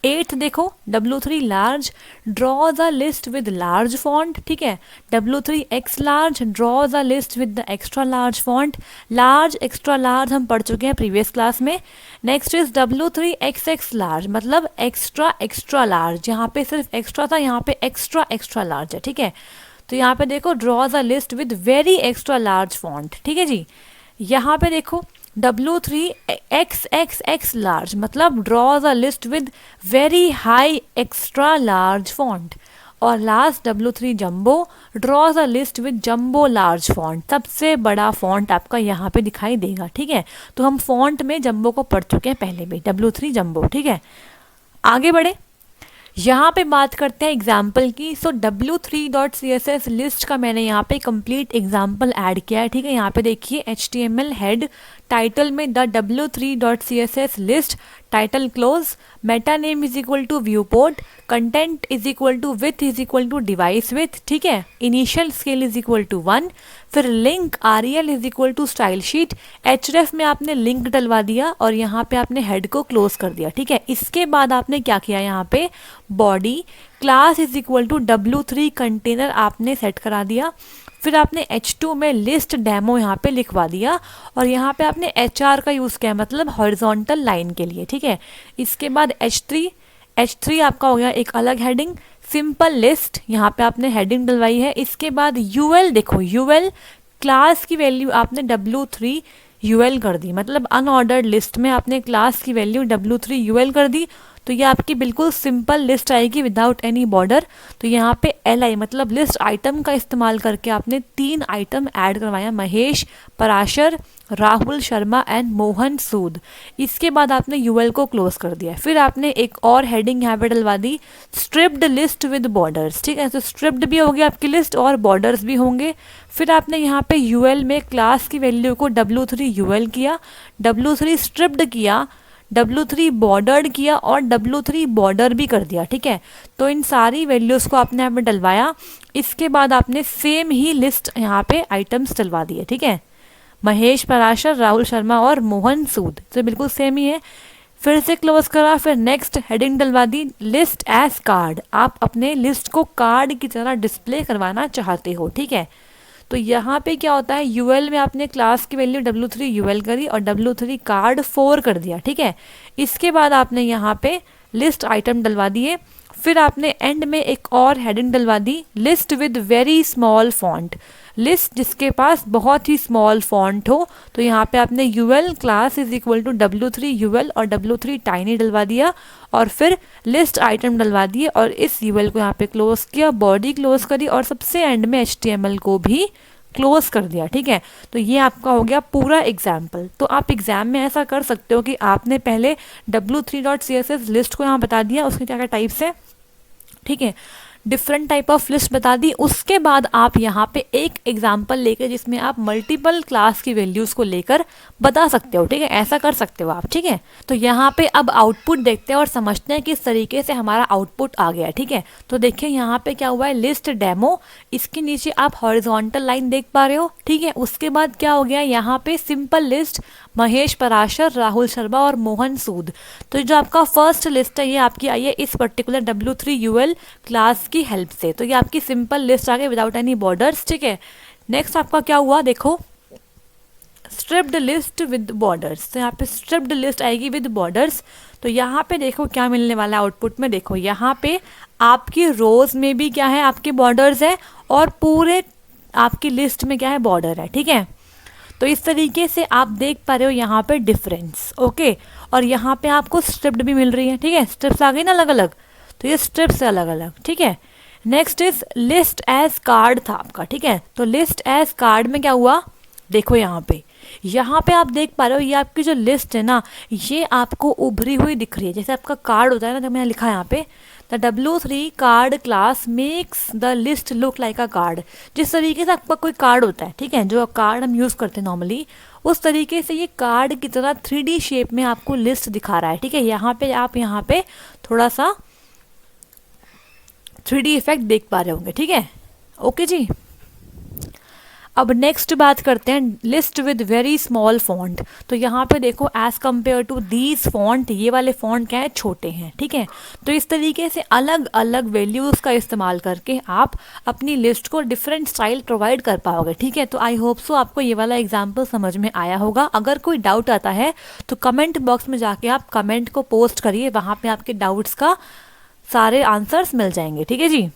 8th देखो W3 large drawers a list with large font, ठीक है। W3 x large drawers a list with the extra large font. Large extra large हम पढ़ चुके हैं प्रीवियस क्लास में। Next is W3 XX large मतलब एक्स्ट्रा एक्स्ट्रा लार्ज, यहाँ पे सिर्फ एक्स्ट्रा था, यहाँ पे एक्स्ट्रा एक्स्ट्रा लार्ज है, ठीक है। तो यहाँ पे देखो draws a list with very extra large font, ठीक है जी। यहाँ पे देखो W3 XXX लार्ज मतलब draws a list with very high extra large font. और last W3 jumbo draws a list with jumbo large font, सबसे बड़ा फॉन्ट आपका यहाँ पे दिखाई देगा, ठीक है। तो हम फॉन्ट में जंबो को पढ़ चुके हैं पहले भी, W3 जंबो, ठीक है। आगे बढ़े, यहाँ पे बात करते हैं एग्जाम्पल की। सो W3.css लिस्ट का मैंने यहाँ पे कंप्लीट एग्जाम्पल ऐड किया है, ठीक है। यहाँ पे देखिए HTML हेड टाइटल में the W3.css list title close, meta name is equal to viewport, content is equal to width is equal to device width, ठीक है। Initial scale is equal to 1, फिर link REL is equal to style sheet. href में आपने link डलवा दिया और यहाँ पे आपने हेड को क्लोज कर दिया, ठीक है। इसके बाद आपने क्या किया, यहाँ पे body class is equal to W3 container आपने सेट करा दिया। फिर आपने H2 में लिस्ट डेमो यहाँ पे लिखवा दिया और यहाँ पे आपने HR का यूज़ किया मतलब हॉरिजॉन्टल लाइन के लिए, ठीक है। इसके बाद H3 आपका हो गया एक अलग हेडिंग, सिंपल लिस्ट, यहाँ पे आपने हेडिंग डलवाई है। इसके बाद UL देखो, UL क्लास की वैल्यू आपने W3 UL कर दी, मतलब अनऑर्डर्ड लिस्ट में आपने क्लास की वैल्यू W3 UL कर दी। तो ये आपकी बिल्कुल सिंपल लिस्ट आएगी विदाउट एनी बॉर्डर। तो यहाँ पे LI मतलब लिस्ट आइटम का इस्तेमाल करके आपने 3 आइटम ऐड करवाया, महेश, पराशर, राहुल शर्मा एंड मोहन सूद। इसके बाद आपने UL को क्लोज कर दिया। फिर आपने एक और हेडिंग यहाँ पे डलवा दी, स्ट्रिप्ड लिस्ट विद बॉर्डर्स। ठीक है, तो स्ट्रिप्ड भी होगी आपकी लिस्ट और बॉर्डर्स भी होंगे। फिर आपने यहाँ पे UL में क्लास की वैल्यू को W3 UL किया, W3 स्ट्रिप्ड किया, W3 बॉर्डर्ड किया और W3 बॉर्डर भी कर दिया। ठीक है, तो इन सारी वैल्यूज़ को आपने यहाँ पे डलवाया। इसके बाद आपने सेम ही लिस्ट यहाँ पे आइटम्स डलवा दिए। ठीक है, महेश, पराशर, राहुल शर्मा और मोहन सूद, तो बिल्कुल सेम ही है। फिर से क्लोज करा, फिर नेक्स्ट हेडिंग डलवा दी, लिस्ट एज कार्ड। आप अपने लिस्ट को कार्ड की तरह डिस्प्ले करवाना चाहते हो। ठीक है, तो यहाँ पे क्या होता है, UL में आपने क्लास की वैल्यू W3 UL करी और W3 कार्ड 4 कर दिया। ठीक है, इसके बाद आपने यहाँ पे लिस्ट आइटम डलवा दिए। फिर आपने एंड में एक और हेडिंग डलवा दी, list with very small font. List जिसके पास बहुत ही स्मॉल फॉन्ट हो, तो यहाँ पे आपने UL class is equal to W3 UL और W3 टाइनी डलवा दिया और फिर लिस्ट आइटम डलवा दिए और इस UL को यहाँ पे क्लोज किया, बॉडी क्लोज करी और सबसे एंड में HTML को भी क्लोज कर दिया। ठीक है, तो ये आपका हो गया पूरा एग्जाम्पल। तो आप एग्जाम में ऐसा कर सकते हो कि आपने पहले W3.css लिस्ट को यहाँ बता दिया, उसके क्या क्या टाइप्स है। ठीक है, डिफरेंट टाइप ऑफ लिस्ट बता दी। उसके बाद आप यहाँ पे एक एग्जाम्पल लेकर जिसमें आप मल्टीपल क्लास की वैल्यूज़ को लेकर बता सकते हो। ठीक है, ऐसा कर सकते हो आप। ठीक है, तो यहाँ पे अब आउटपुट देखते हैं और समझते हैं किस तरीके से हमारा आउटपुट आ गया। ठीक है, तो देखिए यहाँ पे क्या हुआ है, लिस्ट डेमो, इसके नीचे आप हॉरिजॉन्टल लाइन देख पा रहे हो। ठीक है, उसके बाद क्या हो गया, यहाँ पे सिंपल लिस्ट, महेश, पराशर, राहुल शर्मा और मोहन सूद। तो जो आपका फर्स्ट लिस्ट है ये आपकी आई है इस पर्टिकुलर W3 UL क्लास की हेल्प से। तो ये आपकी सिंपल लिस्ट आ गई विदाउट एनी बॉर्डर्स। ठीक है, नेक्स्ट आपका क्या हुआ, देखो स्ट्रिप्ड लिस्ट विद बॉर्डर्स। तो यहाँ पे स्ट्रिप्ड लिस्ट आएगी विद बॉर्डर्स। तो यहाँ पे देखो क्या मिलने वाला है आउटपुट में, देखो यहाँ पे आपकी रोज में भी क्या है, आपके बॉर्डर्स है और पूरे आपकी लिस्ट में क्या है, बॉर्डर है। ठीक है, तो इस तरीके से आप देख पा रहे हो यहाँ पे डिफरेंस। ओके, और यहाँ पे आपको स्ट्रिप्ड भी मिल रही है। ठीक है, स्ट्रिप्स आ गई ना अलग अलग, तो ये स्ट्रिप्स है अलग अलग। ठीक है, next is list as card था आपका। ठीक है, तो लिस्ट एज कार्ड में क्या हुआ, देखो यहाँ पे आप देख पा रहे हो ये आपकी जो लिस्ट है ना, ये आपको उभरी हुई दिख रही है। जैसे आपका कार्ड होता है ना, तो मैंने लिखा है यहाँ पे the W3 card class makes the list look like a card. जिस तरीके से आपका कोई कार्ड होता है, ठीक है, जो कार्ड हम यूज़ करते हैं नॉर्मली, उस तरीके से ये कार्ड की तरह 3D शेप में आपको लिस्ट दिखा रहा है। ठीक है, यहाँ पे आप यहाँ पे थोड़ा सा 3D इफेक्ट देख पा रहे होंगे। ठीक है, ओके जी। अब नेक्स्ट बात करते हैं list with very small font. तो यहाँ पे देखो as compare to these font, ये वाले फॉन्ट क्या है, छोटे हैं। ठीक है, तो इस तरीके से अलग अलग वैल्यूज़ का इस्तेमाल करके आप अपनी लिस्ट को डिफरेंट स्टाइल प्रोवाइड कर पाओगे। ठीक है, तो आई होप सो आपको ये वाला एग्जाम्पल समझ में आया होगा। अगर कोई डाउट आता है तो कमेंट बॉक्स में जाके आप कमेंट को पोस्ट करिए, वहाँ पे आपके डाउट्स का सारे आंसर्स मिल जाएंगे। ठीक है जी।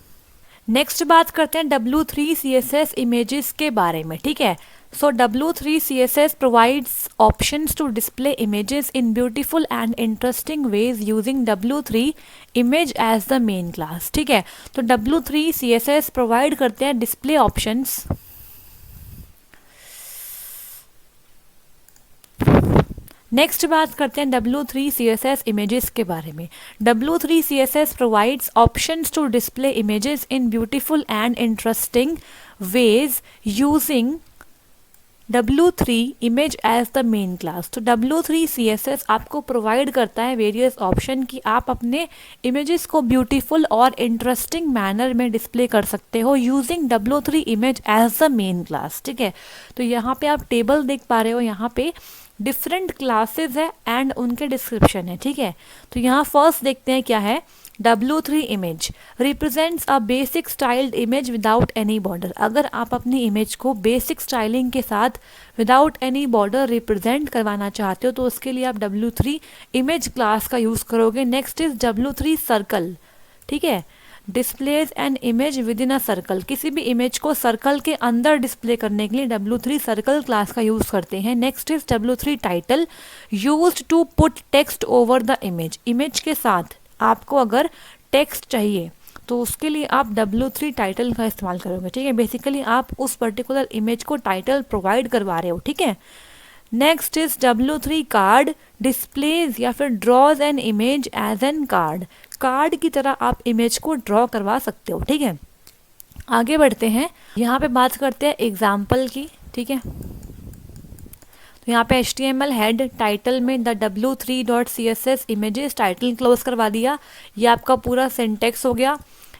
नेक्स्ट बात करते हैं W3 CSS इमेजेस के बारे में। ठीक है, so W3 CSS provides options to display images in beautiful and interesting ways using W3 image as the main class. ठीक है, तो W3 CSS प्रोवाइड करते हैं डिस्प्ले ऑप्शंस नेक्स्ट बात करते हैं W3 CSS इमेजेस के बारे में। W3 CSS provides options to display images in beautiful and interesting ways using W3 image as the main class. तो W3 CSS आपको प्रोवाइड करता है वेरियस ऑप्शन कि आप अपने इमेजेस को ब्यूटीफुल और इंटरेस्टिंग मैनर में डिस्प्ले कर सकते हो using W3 image as the main class. ठीक है, तो यहाँ पे आप टेबल देख पा रहे हो, यहाँ पे डिफरेंट क्लासेस है एंड उनके डिस्क्रिप्शन है। ठीक है, तो यहाँ फर्स्ट देखते हैं क्या है, W3 image represents a basic styled image without any border. अगर आप अपनी इमेज को बेसिक स्टाइलिंग के साथ विदाउट एनी बॉर्डर रिप्रेजेंट करवाना चाहते हो तो उसके लिए आप W3 इमेज क्लास का यूज़ करोगे। Next is W3 circle. ठीक है, displays an image with in a circle. किसी भी इमेज को सर्कल के अंदर डिस्प्ले करने के लिए W3 सर्कल क्लास का यूज़ करते हैं। Next is W3 title used to put text over the image. Image के साथ आपको अगर टेक्स्ट चाहिए तो उसके लिए आप W3 टाइटल का इस्तेमाल करोगे, ठीक है। बेसिकली आप उस पर्टिकुलर इमेज को टाइटल प्रोवाइड करवा रहे हो, ठीक है। Next is W3 card displays या फिर draws an image as an card. Card की तरह आप इमेज को ड्रॉ करवा सकते हो, ठीक है। आगे बढ़ते हैं, यहाँ पे बात करते हैं एग्जाम्पल की, ठीक है। तो यहाँ पे HTML हेड टाइटल में the W3.css images title close करवा दिया। ये आपका पूरा सिंटेक्स हो गया।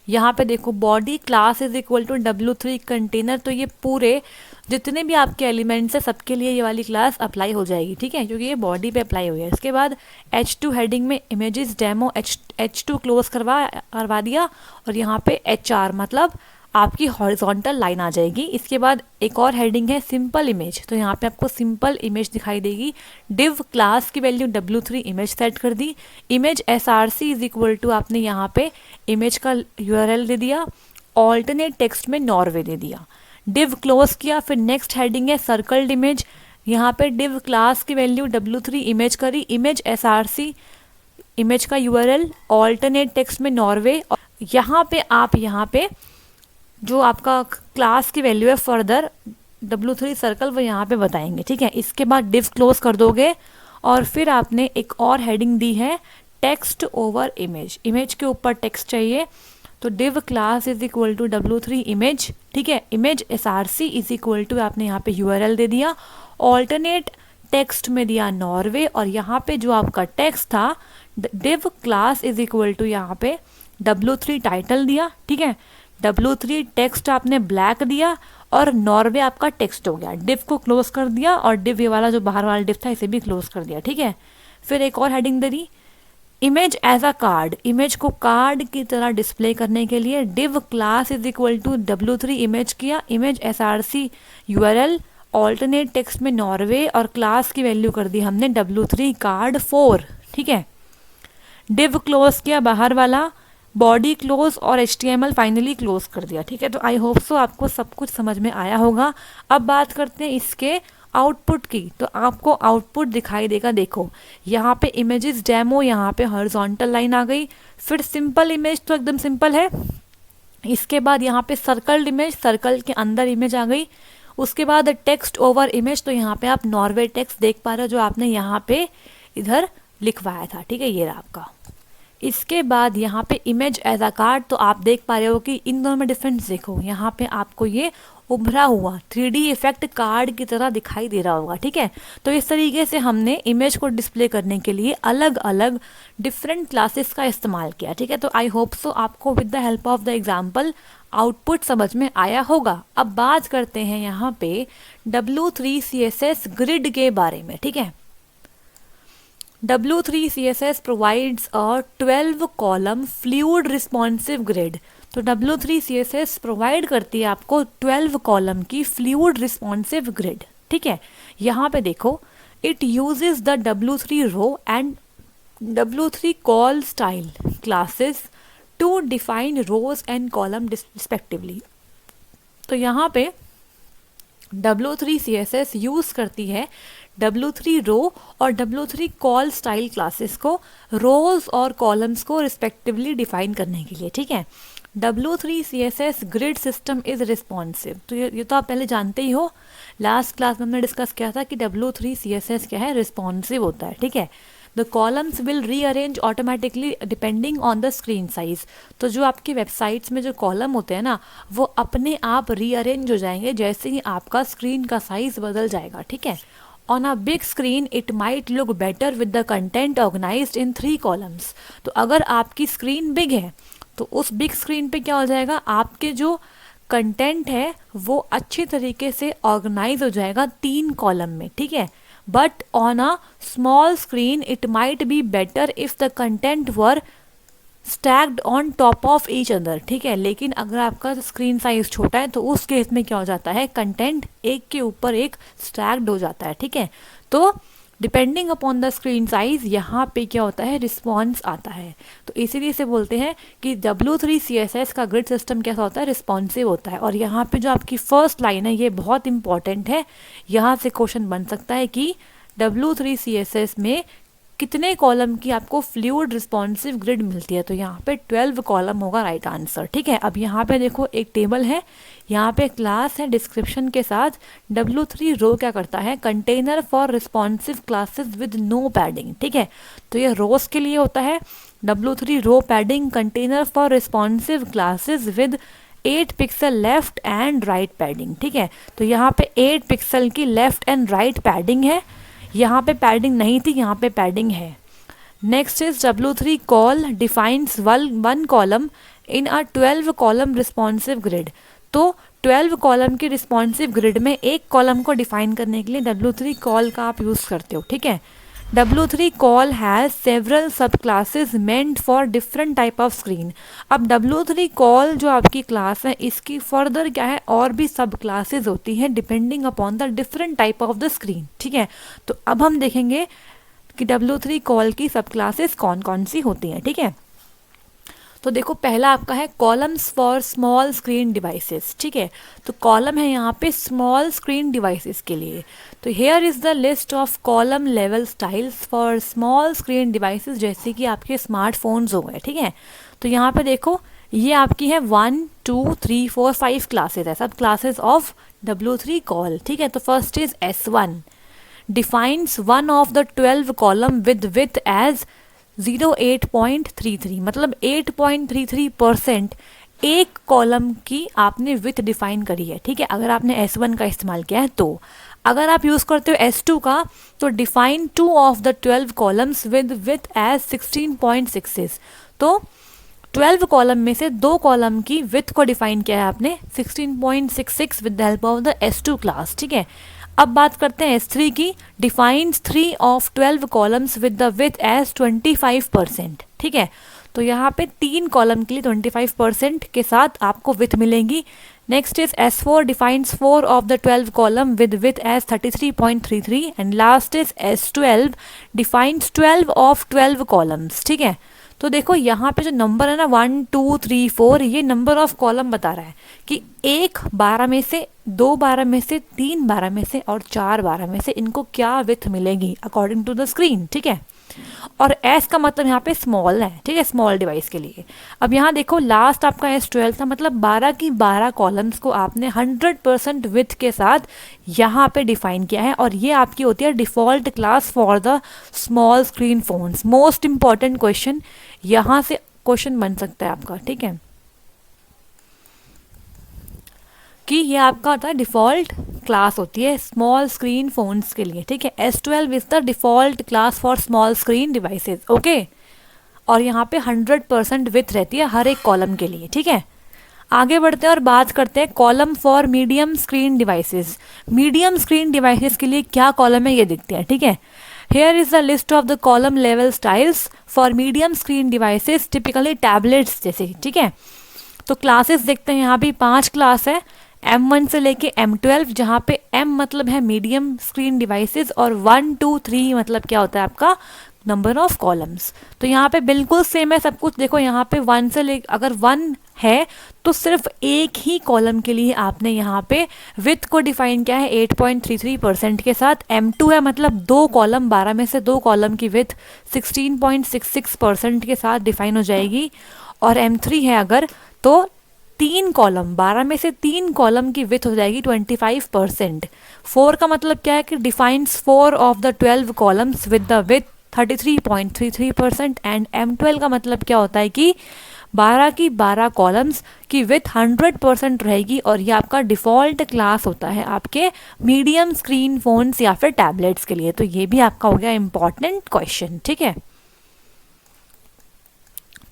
यहाँ पे देखो body class is equal to W3 container, तो ये पूरे जितने भी आपके एलिमेंट्स है सबके लिए ये वाली क्लास अप्लाई हो जाएगी, ठीक है, क्योंकि ये बॉडी पे अप्लाई हुई है। इसके बाद H2 हेडिंग में इमेजेस डेमो H2 क्लोज करवा दिया और यहाँ पे HR मतलब आपकी हॉरिजॉन्टल लाइन आ जाएगी। इसके बाद एक और हेडिंग है सिंपल इमेज, तो यहाँ पे आपको सिंपल इमेज दिखाई देगी। डिव क्लास की वैल्यू W3 इमेज सेट कर दी। Image SRC is equal to आपने यहाँ पे इमेज का URL दे दिया, ऑल्टरनेट टेक्स्ट में नॉर्वे दे दिया। डिव क्लोज किया, फिर नेक्स्ट हेडिंग है सर्कल्ड इमेज। यहाँ पे डिव क्लास की वैल्यू W3 इमेज करी, इमेज SRC इमेज का URL ऑल्टरनेट टेक्स्ट में नॉर्वे। यहाँ पे आप यहाँ पे जो आपका क्लास की वैल्यू है फर्दर W3 सर्कल वो यहाँ पे बताएंगे, ठीक है। इसके बाद डिव क्लोज कर दोगे और फिर आपने एक और हेडिंग दी है टेक्स्ट ओवर इमेज। इमेज के ऊपर टेक्स्ट चाहिए तो div class is equal to W3 image, ठीक है। Image SRC is equal to आपने यहाँ पे URL दे दिया, ऑल्टरनेट टेक्स्ट में दिया नॉर्वे और यहाँ पे जो आपका टेक्स्ट था div class is equal to यहाँ पे W3 टाइटल दिया, ठीक है। W3 टेक्स्ट आपने ब्लैक दिया और नॉर्वे आपका टेक्स्ट हो गया। डिव को क्लोज कर दिया और डिव ये वाला जो बाहर वाला डिव था इसे भी क्लोज कर दिया, ठीक है। फिर एक और हेडिंग दे दी image as a card. Image को कार्ड की तरह डिस्प्ले करने के लिए div class is equal to W3 image किया, image SRC URL alternate text में नॉर्वे और क्लास की वैल्यू कर दी हमने W3 कार्ड 4, ठीक है। डिव क्लोज किया बाहर वाला, बॉडी क्लोज और HTML फाइनली क्लोज कर दिया, ठीक है। तो आई होप सो आपको सब कुछ समझ में आया होगा। अब बात करते हैं इसके आउटपुट की। तो आपको आउटपुट दिखाई देगा, देखो यहाँ पे इमेजेस डेमो, यहाँ पे हॉरिजॉन्टल लाइन आ गई। फिर सिंपल इमेज तो एकदम सिंपल है। इसके बाद यहाँ पे सर्कल्ड इमेज, सर्कल के अंदर इमेज आ गई। उसके बाद टेक्स्ट ओवर इमेज, तो यहाँ पे आप नॉर्वे टेक्स्ट देख पा रहे हो जो आपने यहाँ पे इधर लिखवाया था, ठीक है, ये रहा आपका। इसके बाद यहाँ पे इमेज एज अ कार्ड, तो आप देख पा रहे हो कि इन दोनों में डिफरेंस देखो, यहाँ पे आपको ये उभरा हुआ 3D इफेक्ट कार्ड की तरह दिखाई दे रहा होगा, ठीक है। तो इस तरीके से हमने इमेज को डिस्प्ले करने के लिए अलग अलग डिफरेंट क्लासेस का इस्तेमाल किया, ठीक है। तो आई होप सो आपको with the help of the example output समझ में आया होगा। अब बात करते हैं यहाँ पे W3 CSS ग्रिड के बारे में, ठीक है। W3 CSS provides a 12 column fluid responsive grid। तो W3 CSS प्रोवाइड करती है आपको 12 कॉलम की फ्लूइड रिस्पॉन्सिव ग्रिड, ठीक है। यहाँ पे देखो it uses the W3 row and W3 col style classes to define rows and column respectively. तो यहाँ पे W3 CSS यूज करती है W3 रो और W3 कॉल स्टाइल क्लासेस को रोज और कॉलम्स को रिस्पेक्टिवली डिफाइन करने के लिए, ठीक है। W3 CSS grid system is responsive. तो ये तो आप पहले जानते ही हो, लास्ट क्लास में हमने डिस्कस किया था कि W3 CSS क्या है, रिस्पॉन्सिव होता है, ठीक है। The columns will rearrange automatically depending on the screen size. तो जो आपकी वेबसाइट्स में जो कॉलम होते हैं ना वो अपने आप रीअरेंज हो जाएंगे जैसे ही आपका स्क्रीन का साइज बदल जाएगा, ठीक है। On a big screen, it might look better with the content organized in 3 columns। तो अगर आपकी स्क्रीन बिग है तो उस बिग स्क्रीन पे क्या हो जाएगा, आपके जो कंटेंट है वो अच्छी तरीके से ऑर्गेनाइज हो जाएगा 3 कॉलम में, ठीक है। But on a small screen it might be better if the content were stacked on top of each other, ठीक है। लेकिन अगर आपका स्क्रीन साइज छोटा है तो उस केस में क्या हो जाता है, कंटेंट एक के ऊपर एक स्टैक्ड हो जाता है, ठीक है। तो depending upon the screen size यहाँ पे क्या होता है, रिस्पॉन्स आता है। तो इसीलिए से बोलते हैं कि W3 CSS का ग्रिड सिस्टम कैसा होता है, रिस्पॉन्सिव होता है। और यहाँ पे जो आपकी फर्स्ट लाइन है ये बहुत इंपॉर्टेंट है, यहाँ से क्वेश्चन बन सकता है कि W3 CSS में कितने कॉलम की आपको फ्लूइड रिस्पॉन्सिव ग्रिड मिलती है? तो यहाँ पे 12 कॉलम होगा राइट आंसर। ठीक है, अब यहाँ पे देखो एक टेबल है, यहाँ पे क्लास है डिस्क्रिप्शन के साथ। W3 रो क्या करता है? Container for responsive classes with no padding. ठीक है, तो ये रोज के लिए होता है। W3 row padding container for responsive classes with 8 pixel left and right padding. ठीक है, तो यहाँ पे 8 पिक्सल की लेफ्ट एंड राइट पैडिंग है, यहाँ पे पैडिंग नहीं थी, यहाँ पे पैडिंग है। Next is W3 call defines one column in a 12 column responsive grid. तो 12 कॉलम की रिस्पॉन्सिव ग्रिड में एक कॉलम को डिफाइन करने के लिए W3 कॉल का आप यूज़ करते हो। ठीक है, W3 कॉल हैज़ सेवरल सब classes meant for different type of screen. अब W3 कॉल जो आपकी क्लास है इसकी फर्दर क्या है, और भी सब क्लासेज होती हैं depending upon the different type of the screen. ठीक है, तो अब हम देखेंगे कि W3 कॉल की सब क्लासेस कौन कौन सी होती हैं। ठीक है, तो देखो पहला आपका है columns for small screen devices. ठीक है, तो कॉलम है यहाँ पे स्मॉल स्क्रीन डिवाइसेस के लिए। तो here is the list of column level styles for small screen devices, जैसे कि आपके स्मार्टफोन्स हो गए। ठीक है, तो यहाँ पे देखो ये आपकी है 1 2 3 4 5 क्लासेस है, सब क्लासेस ऑफ W3 कॉल। ठीक है, तो first is S1 defines one of the 12 column with width as 08.33, मतलब 8.33% एक कॉलम की आपने विथ डिफाइन करी है। ठीक है, अगर आपने S1 का इस्तेमाल किया है तो। अगर आप यूज़ करते हो S2 का तो define 2 of the 12 columns with width as 16.66, तो 12 कॉलम में से 2 कॉलम की विथ को डिफाइन किया है आपने 16.66 with the help of the S2 class. ठीक है, अब बात करते हैं S3 की। Defines 3 of 12 columns with the width as 25%। ठीक है, तो यहाँ पे 3 कॉलम के लिए 25% के साथ आपको विथ मिलेंगी। Next is S4 defines 4 of the 12 column with width as 33.33 and last is S12 defines 12 of 12 columns. ठीक है, तो देखो यहाँ पे जो नंबर है ना 1 2 3 4, ये नंबर ऑफ कॉलम बता रहा है कि 1 12 में से, 2 12 में से, 3 12 में से और 4 12 में से इनको क्या विथ मिलेगी अकॉर्डिंग टू द स्क्रीन। ठीक है, और S का मतलब यहाँ पे स्मॉल है। ठीक है, स्मॉल डिवाइस के लिए। अब यहाँ देखो लास्ट आपका S12 था, मतलब 12 की 12 कॉलम्स को आपने 100% विथ के साथ यहाँ पे डिफाइन किया है, और ये आपकी होती है default class for the small screen phones. Most important question यहाँ से क्वेश्चन बन सकता है आपका। ठीक है, कि ये आपका होता है डिफ़ॉल्ट क्लास होती है स्मॉल स्क्रीन फोन्स के लिए। ठीक है, S12 is the default class for small screen devices. Okay, और यहाँ पे 100% विथ रहती है हर एक कॉलम के लिए। ठीक है, आगे बढ़ते हैं और बात करते हैं column for medium screen devices. Medium screen devices के लिए क्या कॉलम है ये देखते हैं। ठीक है, here is the list of the column level styles for medium screen devices, typically tablets जैसे। ठीक है, तो क्लासेस देखते हैं, यहाँ भी 5 क्लास है, M1 से लेके M12, जहाँ पे M मतलब है मीडियम स्क्रीन डिवाइसेस और 1 2 3 मतलब क्या होता है आपका नंबर ऑफ कॉलम्स। तो यहाँ पे बिल्कुल सेम है सब कुछ। देखो यहाँ पे 1 से ले, अगर 1 है तो सिर्फ एक ही कॉलम के लिए आपने यहाँ पे विथ को डिफाइन किया है 8.33% के साथ। M2 है मतलब 2 कॉलम, 12 में से 2 कॉलम की विथ 16.66% के साथ डिफाइन हो जाएगी। और M3 है अगर तो 3 कॉलम, 12 में से 3 कॉलम की विथ हो जाएगी 25%। 4 का मतलब क्या है कि defines 4 of the 12 columns with the with 33.33% and M12 का मतलब क्या होता है कि 12 की 12 कॉलम्स की विथ 100% रहेगी, और ये आपका डिफ़ॉल्ट क्लास होता है आपके मीडियम स्क्रीन फोन्स या फिर टैबलेट्स के लिए। तो ये भी आपका हो गया इंपॉर्टेंट क्वेश्चन। ठीक है,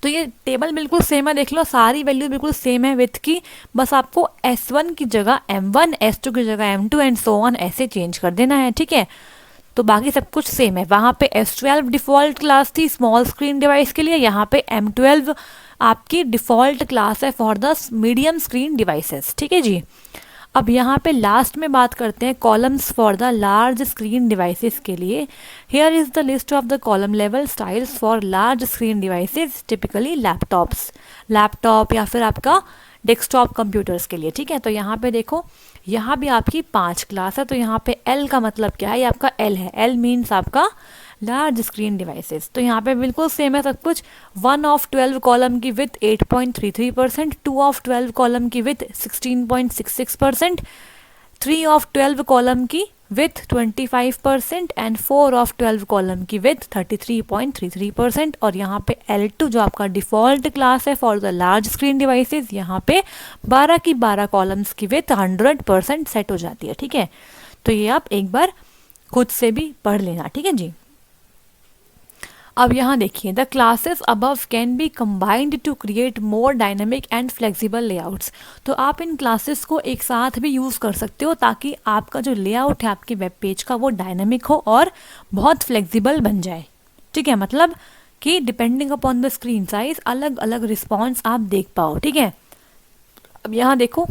तो ये टेबल बिल्कुल सेम है, देख लो सारी वैल्यू बिल्कुल सेम है विथ की, बस आपको S1 की जगह M1, S2 की जगह M2 एंड सो ऑन ऐसे चेंज कर देना है। ठीक है, तो बाकी सब कुछ सेम है। वहाँ पे S12 डिफ़ॉल्ट क्लास थी स्मॉल स्क्रीन डिवाइस के लिए, यहाँ पे M12 आपकी डिफ़ॉल्ट क्लास है for the medium screen devices. ठीक है जी, अब यहाँ पे लास्ट में बात करते हैं columns for the large screen devices के लिए। Here is the list of the column level styles for large screen devices, typically laptop या फिर आपका डेस्कटॉप कंप्यूटर्स के लिए। ठीक है, तो यहाँ पे देखो यहाँ भी आपकी 5 क्लास है। तो यहाँ पे L का मतलब क्या है, ये आपका L है। L मीन्स आपका लार्ज स्क्रीन डिवाइसेस। तो यहाँ पे बिल्कुल सेम है सब कुछ। 1 ऑफ 12 कॉलम की विथ 8.33%, 2 ऑफ 12 कॉलम की विथ 16.66%, 3 ऑफ 12 कॉलम की विथ 25% एंड 4 ऑफ 12 कॉलम की विथ 33.33%। और यहाँ पे L2 जो आपका डिफ़ॉल्ट क्लास है for the large screen devices, यहाँ पे 12 की 12 कॉलम्स की विथ 100% सेट हो जाती है। ठीक है, तो ये आप एक बार खुद से भी पढ़ लेना। ठीक है जी। अब यहाँ देखिए, the classes above can be combined to create more dynamic and flexible layouts. तो आप इन क्लासेस को एक साथ भी यूज़ कर सकते हो ताकि आपका जो लेआउट है आपके वेब पेज का वो डायनेमिक हो और बहुत फ्लेक्सिबल बन जाए। ठीक है, मतलब कि depending upon the screen size अलग अलग रिस्पॉन्स आप देख पाओ। ठीक है, अब यहाँ देखो,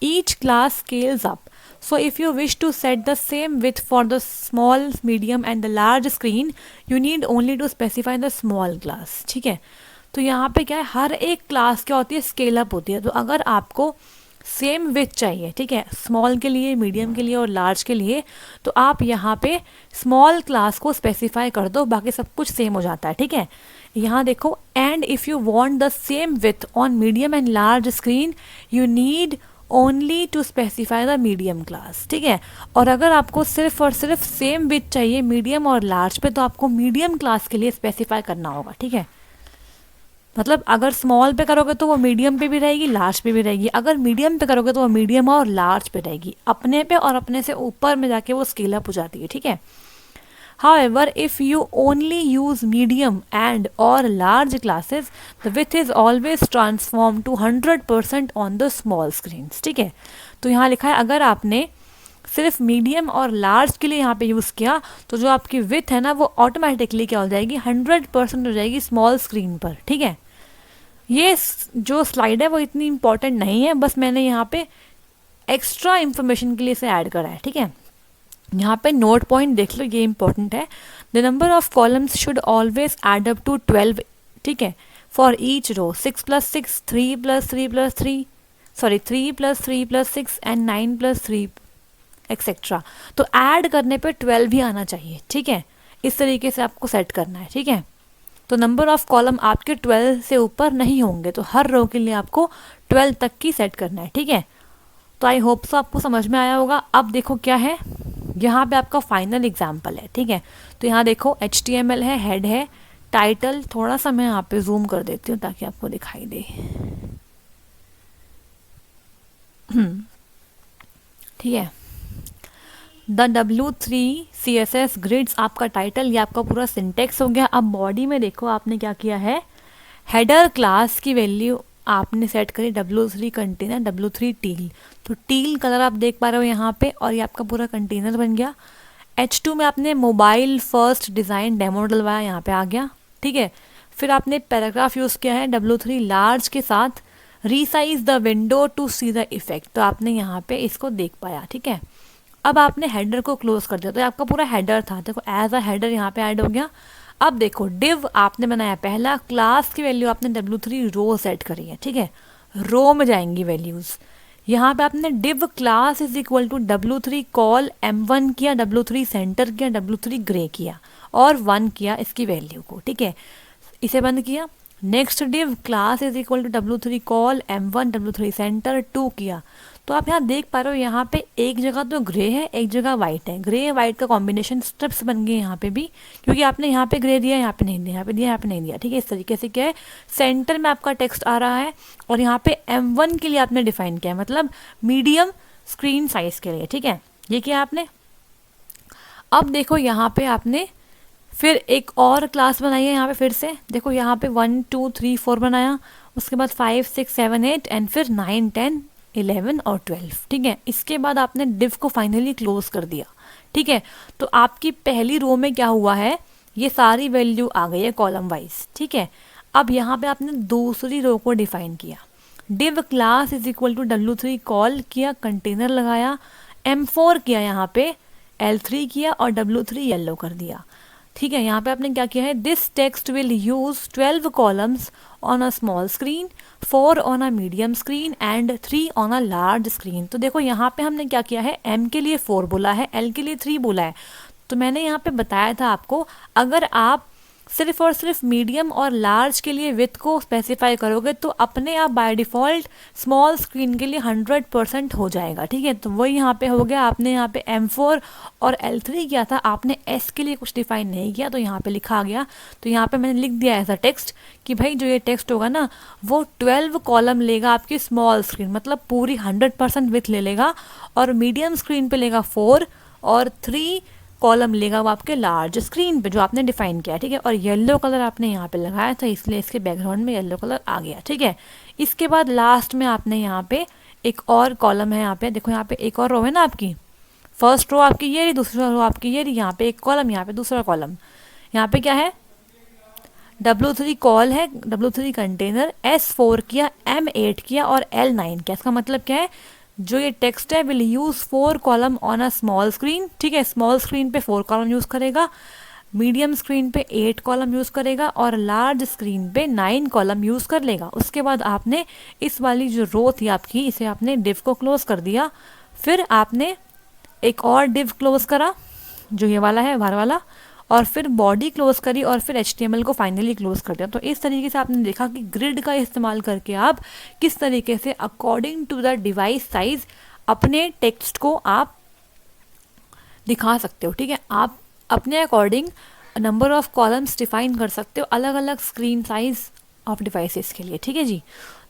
each class scales up. So if you wish to set the same width for the small, medium and the large screen, you need only to specify the small class। ठीक है, तो यहाँ पे क्या है, हर एक क्लास क्या होती है, स्केल अप होती है। तो अगर आपको सेम विथ चाहिए, ठीक है, स्मॉल के लिए, मीडियम के लिए और लार्ज के लिए, तो आप यहाँ पे स्मॉल क्लास को स्पेसिफाई कर दो, बाकी सब कुछ सेम हो जाता है। ठीक है, यहाँ देखो, and if you want the same width on medium and large screen, you need only to specify the medium class. ठीक है, और अगर आपको सिर्फ और सिर्फ सेम विथ चाहिए मीडियम और लार्ज पे, तो आपको मीडियम क्लास के लिए स्पेसिफाई करना होगा। ठीक है, मतलब अगर स्मॉल पे करोगे तो वो मीडियम पे भी रहेगी, लार्ज पे भी रहेगी। अगर मीडियम पे करोगे तो वो मीडियम और लार्ज पे रहेगी, अपने पे और अपने से ऊपर में जाके वो स्केल अप हो जाती है। ठीक है, However, if you only use medium and or large classes, the width is always transformed to 100% on the small screens। ठीक है, तो यहाँ लिखा है अगर आपने सिर्फ मीडियम और लार्ज के लिए यहाँ पे यूज़ किया तो जो आपकी विथ है ना वो ऑटोमेटिकली क्या हो जाएगी, 100% हो जाएगी स्मॉल स्क्रीन पर। ठीक है, ये जो स्लाइड है वो इतनी इंपॉर्टेंट नहीं है, बस मैंने यहाँ पे एक्स्ट्रा इंफॉर्मेशन के लिए इसे ऐड करा है। ठीक है, यहाँ पे नोट पॉइंट देख लो, ये इंपॉर्टेंट है। The number of columns should always add up to 12। ठीक है, for each row 6 + 6, 3 + 3 + 3, sorry 3 + 3 + 6 and 9 + 3 etcetera. तो ऐड करने पे 12 भी आना चाहिए। ठीक है, इस तरीके से आपको सेट करना है। ठीक है, तो नंबर ऑफ कॉलम आपके 12 से ऊपर नहीं होंगे, तो हर रो के लिए आपको 12 तक की सेट करना है। ठीक है, तो आई होप सो आपको समझ में आया होगा। अब देखो क्या है, यहाँ पे आपका फाइनल एग्जाम्पल है। ठीक है, तो यहाँ देखो HTML है, हेड है, टाइटल, थोड़ा सा मैं यहाँ पे जूम कर देती हूँ ताकि आपको दिखाई दे। ठीक है, द W3 CSS ग्रिड्स आपका टाइटल, ये आपका पूरा सिंटेक्स हो गया। अब बॉडी में देखो आपने क्या किया है, हेडर क्लास की वैल्यू आपने सेट करी W3 कंटेनर, W3 टील। तो टील कलर आप देख पा रहे हो यहाँ पे, और ये आपका पूरा कंटेनर बन गया। H2 में आपने मोबाइल फर्स्ट डिज़ाइन डेमो डलवाया, यहाँ पे आ गया। ठीक है, फिर आपने पैराग्राफ यूज़ किया है W3 लार्ज के साथ, resize the window to see the effect, तो आपने यहाँ पे इसको देख पाया। ठीक है, अब आपने हेडर को क्लोज कर दिया, तो आपका पूरा हेडर था, देखो एज अ हेडर यहाँ पे ऐड हो गया। अब देखो डिव आपने बनाया पहला, क्लास की वैल्यू आपने W3 रो सेट करी है। ठीक है, रो में जाएंगी वैल्यूज़, यहाँ पे आपने div class is equal to W3 col M1 किया, W3 सेंटर किया, W3 ग्रे किया और 1 किया इसकी वैल्यू को। ठीक है, इसे बंद किया। नेक्स्ट div class is equal to W3 col M1, W3 center 2 किया। तो आप यहाँ देख पा रहे हो, यहाँ पे एक जगह तो ग्रे है, एक जगह वाइट है। ग्रे वाइट का कॉम्बिनेशन स्ट्रिप्स बन गए यहाँ पे भी, क्योंकि आपने यहाँ पे ग्रे दिया, यहाँ पे नहीं दिया, यहाँ पे दिया, यहाँ पे नहीं दिया। ठीक है, इस तरीके से क्या है, सेंटर में आपका टेक्स्ट आ रहा है और यहाँ पे M1 के लिए आपने डिफाइन किया है, मतलब मीडियम स्क्रीन साइज के लिए। ठीक है, ये किया आपने। अब देखो यहाँ पे आपने फिर एक और क्लास बनाई है, यहाँ पे फिर से देखो, यहाँ पे 1 2 3 4 बनाया, उसके बाद 5 6 7 8 एंड फिर 9 10 11 और 12। ठीक है, इसके बाद आपने डिव को फाइनली क्लोज कर दिया। ठीक है, तो आपकी पहली रो में क्या हुआ है, ये सारी वैल्यू आ गई है कॉलम वाइज। ठीक है, अब यहाँ पे आपने दूसरी रो को डिफाइन किया, div class is equal to W3 col किया, कंटेनर लगाया, M4 किया, यहाँ पे L3 किया और W3 येलो कर दिया। ठीक है, यहाँ पे आपने क्या किया है, this text will use 12 columns on a small screen, 4 on a medium screen and 3 on a large screen. तो देखो यहाँ पे हमने क्या किया है, M के लिए 4 बोला है, L के लिए 3 बोला है, तो मैंने यहाँ पे बताया था आपको, अगर आप सिर्फ और सिर्फ मीडियम और लार्ज के लिए विथ को स्पेसिफाई करोगे तो अपने आप बाय डिफ़ॉल्ट स्मॉल स्क्रीन के लिए 100% हो जाएगा। ठीक है, तो वही यहाँ पे हो गया। आपने यहाँ पे M4 और L3 किया था, आपने S के लिए कुछ डिफाइन नहीं किया, तो यहाँ पे लिखा गया। तो यहाँ पे मैंने लिख दिया ऐसा टेक्स्ट कि भाई जो ये टेक्स्ट होगा ना वो 12 कॉलम लेगा आपकी स्मॉल स्क्रीन, मतलब पूरी 100% विथ ले लेगा, और मीडियम स्क्रीन पे लेगा 4 और 3 कॉलम लेगा वो आपके लार्ज स्क्रीन पे जो आपने डिफाइन किया। ठीक है, और येलो कलर आपने यहाँ पे लगाया था, इसलिए इसके बैकग्राउंड में येलो कलर आ गया। ठीक है, इसके बाद लास्ट में आपने यहाँ पे एक और कॉलम है, यहाँ पे देखो, यहाँ पे एक और रो है ना आपकी, फर्स्ट रो आपकी ये रही, दूसरा रो आपकी ये रही, यहाँ पे एक कॉलम, यहाँ पे दूसरा कॉलम। यहाँ पे क्या है, W3 कॉल है, W3 कंटेनर, S4 किया, M8 किया और L9 किया। इसका मतलब क्या है, जो ये टेक्स्ट है will use 4 column on a small screen. ठीक है, स्मॉल स्क्रीन पे 4 कॉलम यूज़ करेगा, मीडियम स्क्रीन पे 8 कॉलम यूज़ करेगा और लार्ज स्क्रीन पे 9 कॉलम यूज़ कर लेगा। उसके बाद आपने इस वाली जो रो थी आपकी, इसे आपने डिव को क्लोज कर दिया, फिर आपने एक और डिव क्लोज करा जो ये वाला है बाहर वाला, और फिर बॉडी क्लोज करी और फिर HTML को फाइनली क्लोज कर दिया। तो इस तरीके से आपने देखा कि ग्रिड का इस्तेमाल करके आप किस तरीके से according to the device size अपने टेक्स्ट को आप दिखा सकते हो। ठीक है, आप अपने according number of columns define कर सकते हो अलग अलग स्क्रीन साइज ऑफ डिवाइसेस के लिए। ठीक है जी,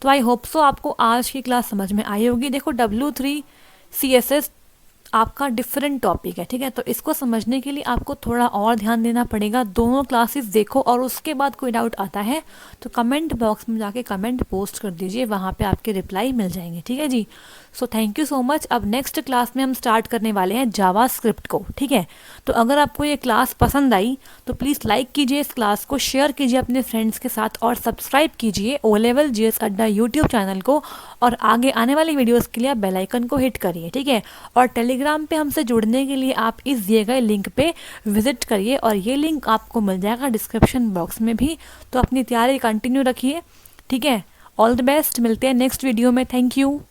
तो आई होप सो आपको आज की क्लास समझ में आई होगी। देखो W3 CSS आपका डिफरेंट टॉपिक है। ठीक है, तो इसको समझने के लिए आपको थोड़ा और ध्यान देना पड़ेगा। दोनों क्लासेस देखो और उसके बाद कोई डाउट आता है तो कमेंट बॉक्स में जाके कमेंट पोस्ट कर दीजिए, वहाँ पे आपके रिप्लाई मिल जाएंगे। ठीक है जी, so thank you so much. अब नेक्स्ट क्लास में हम स्टार्ट करने वाले हैं जावास्क्रिप्ट को। ठीक है, तो अगर आपको ये क्लास पसंद आई तो प्लीज़ लाइक कीजिए इस क्लास को, शेयर कीजिए अपने फ्रेंड्स के साथ और सब्सक्राइब कीजिए O Level GS अड्डा यूट्यूब चैनल को, और आगे आने वाली वीडियोज़ के लिए आप बेल आइकन को हिट करिए। ठीक है, और टेलीग्राम पे हमसे जुड़ने के लिए आप इस दिए गए लिंक पे विजिट करिए, और ये लिंक आपको मिल जाएगा डिस्क्रिप्शन बॉक्स में भी। तो अपनी तैयारी कंटिन्यू रखिए। ठीक है, ऑल द बेस्ट, मिलते हैं नेक्स्ट वीडियो में। Thank you.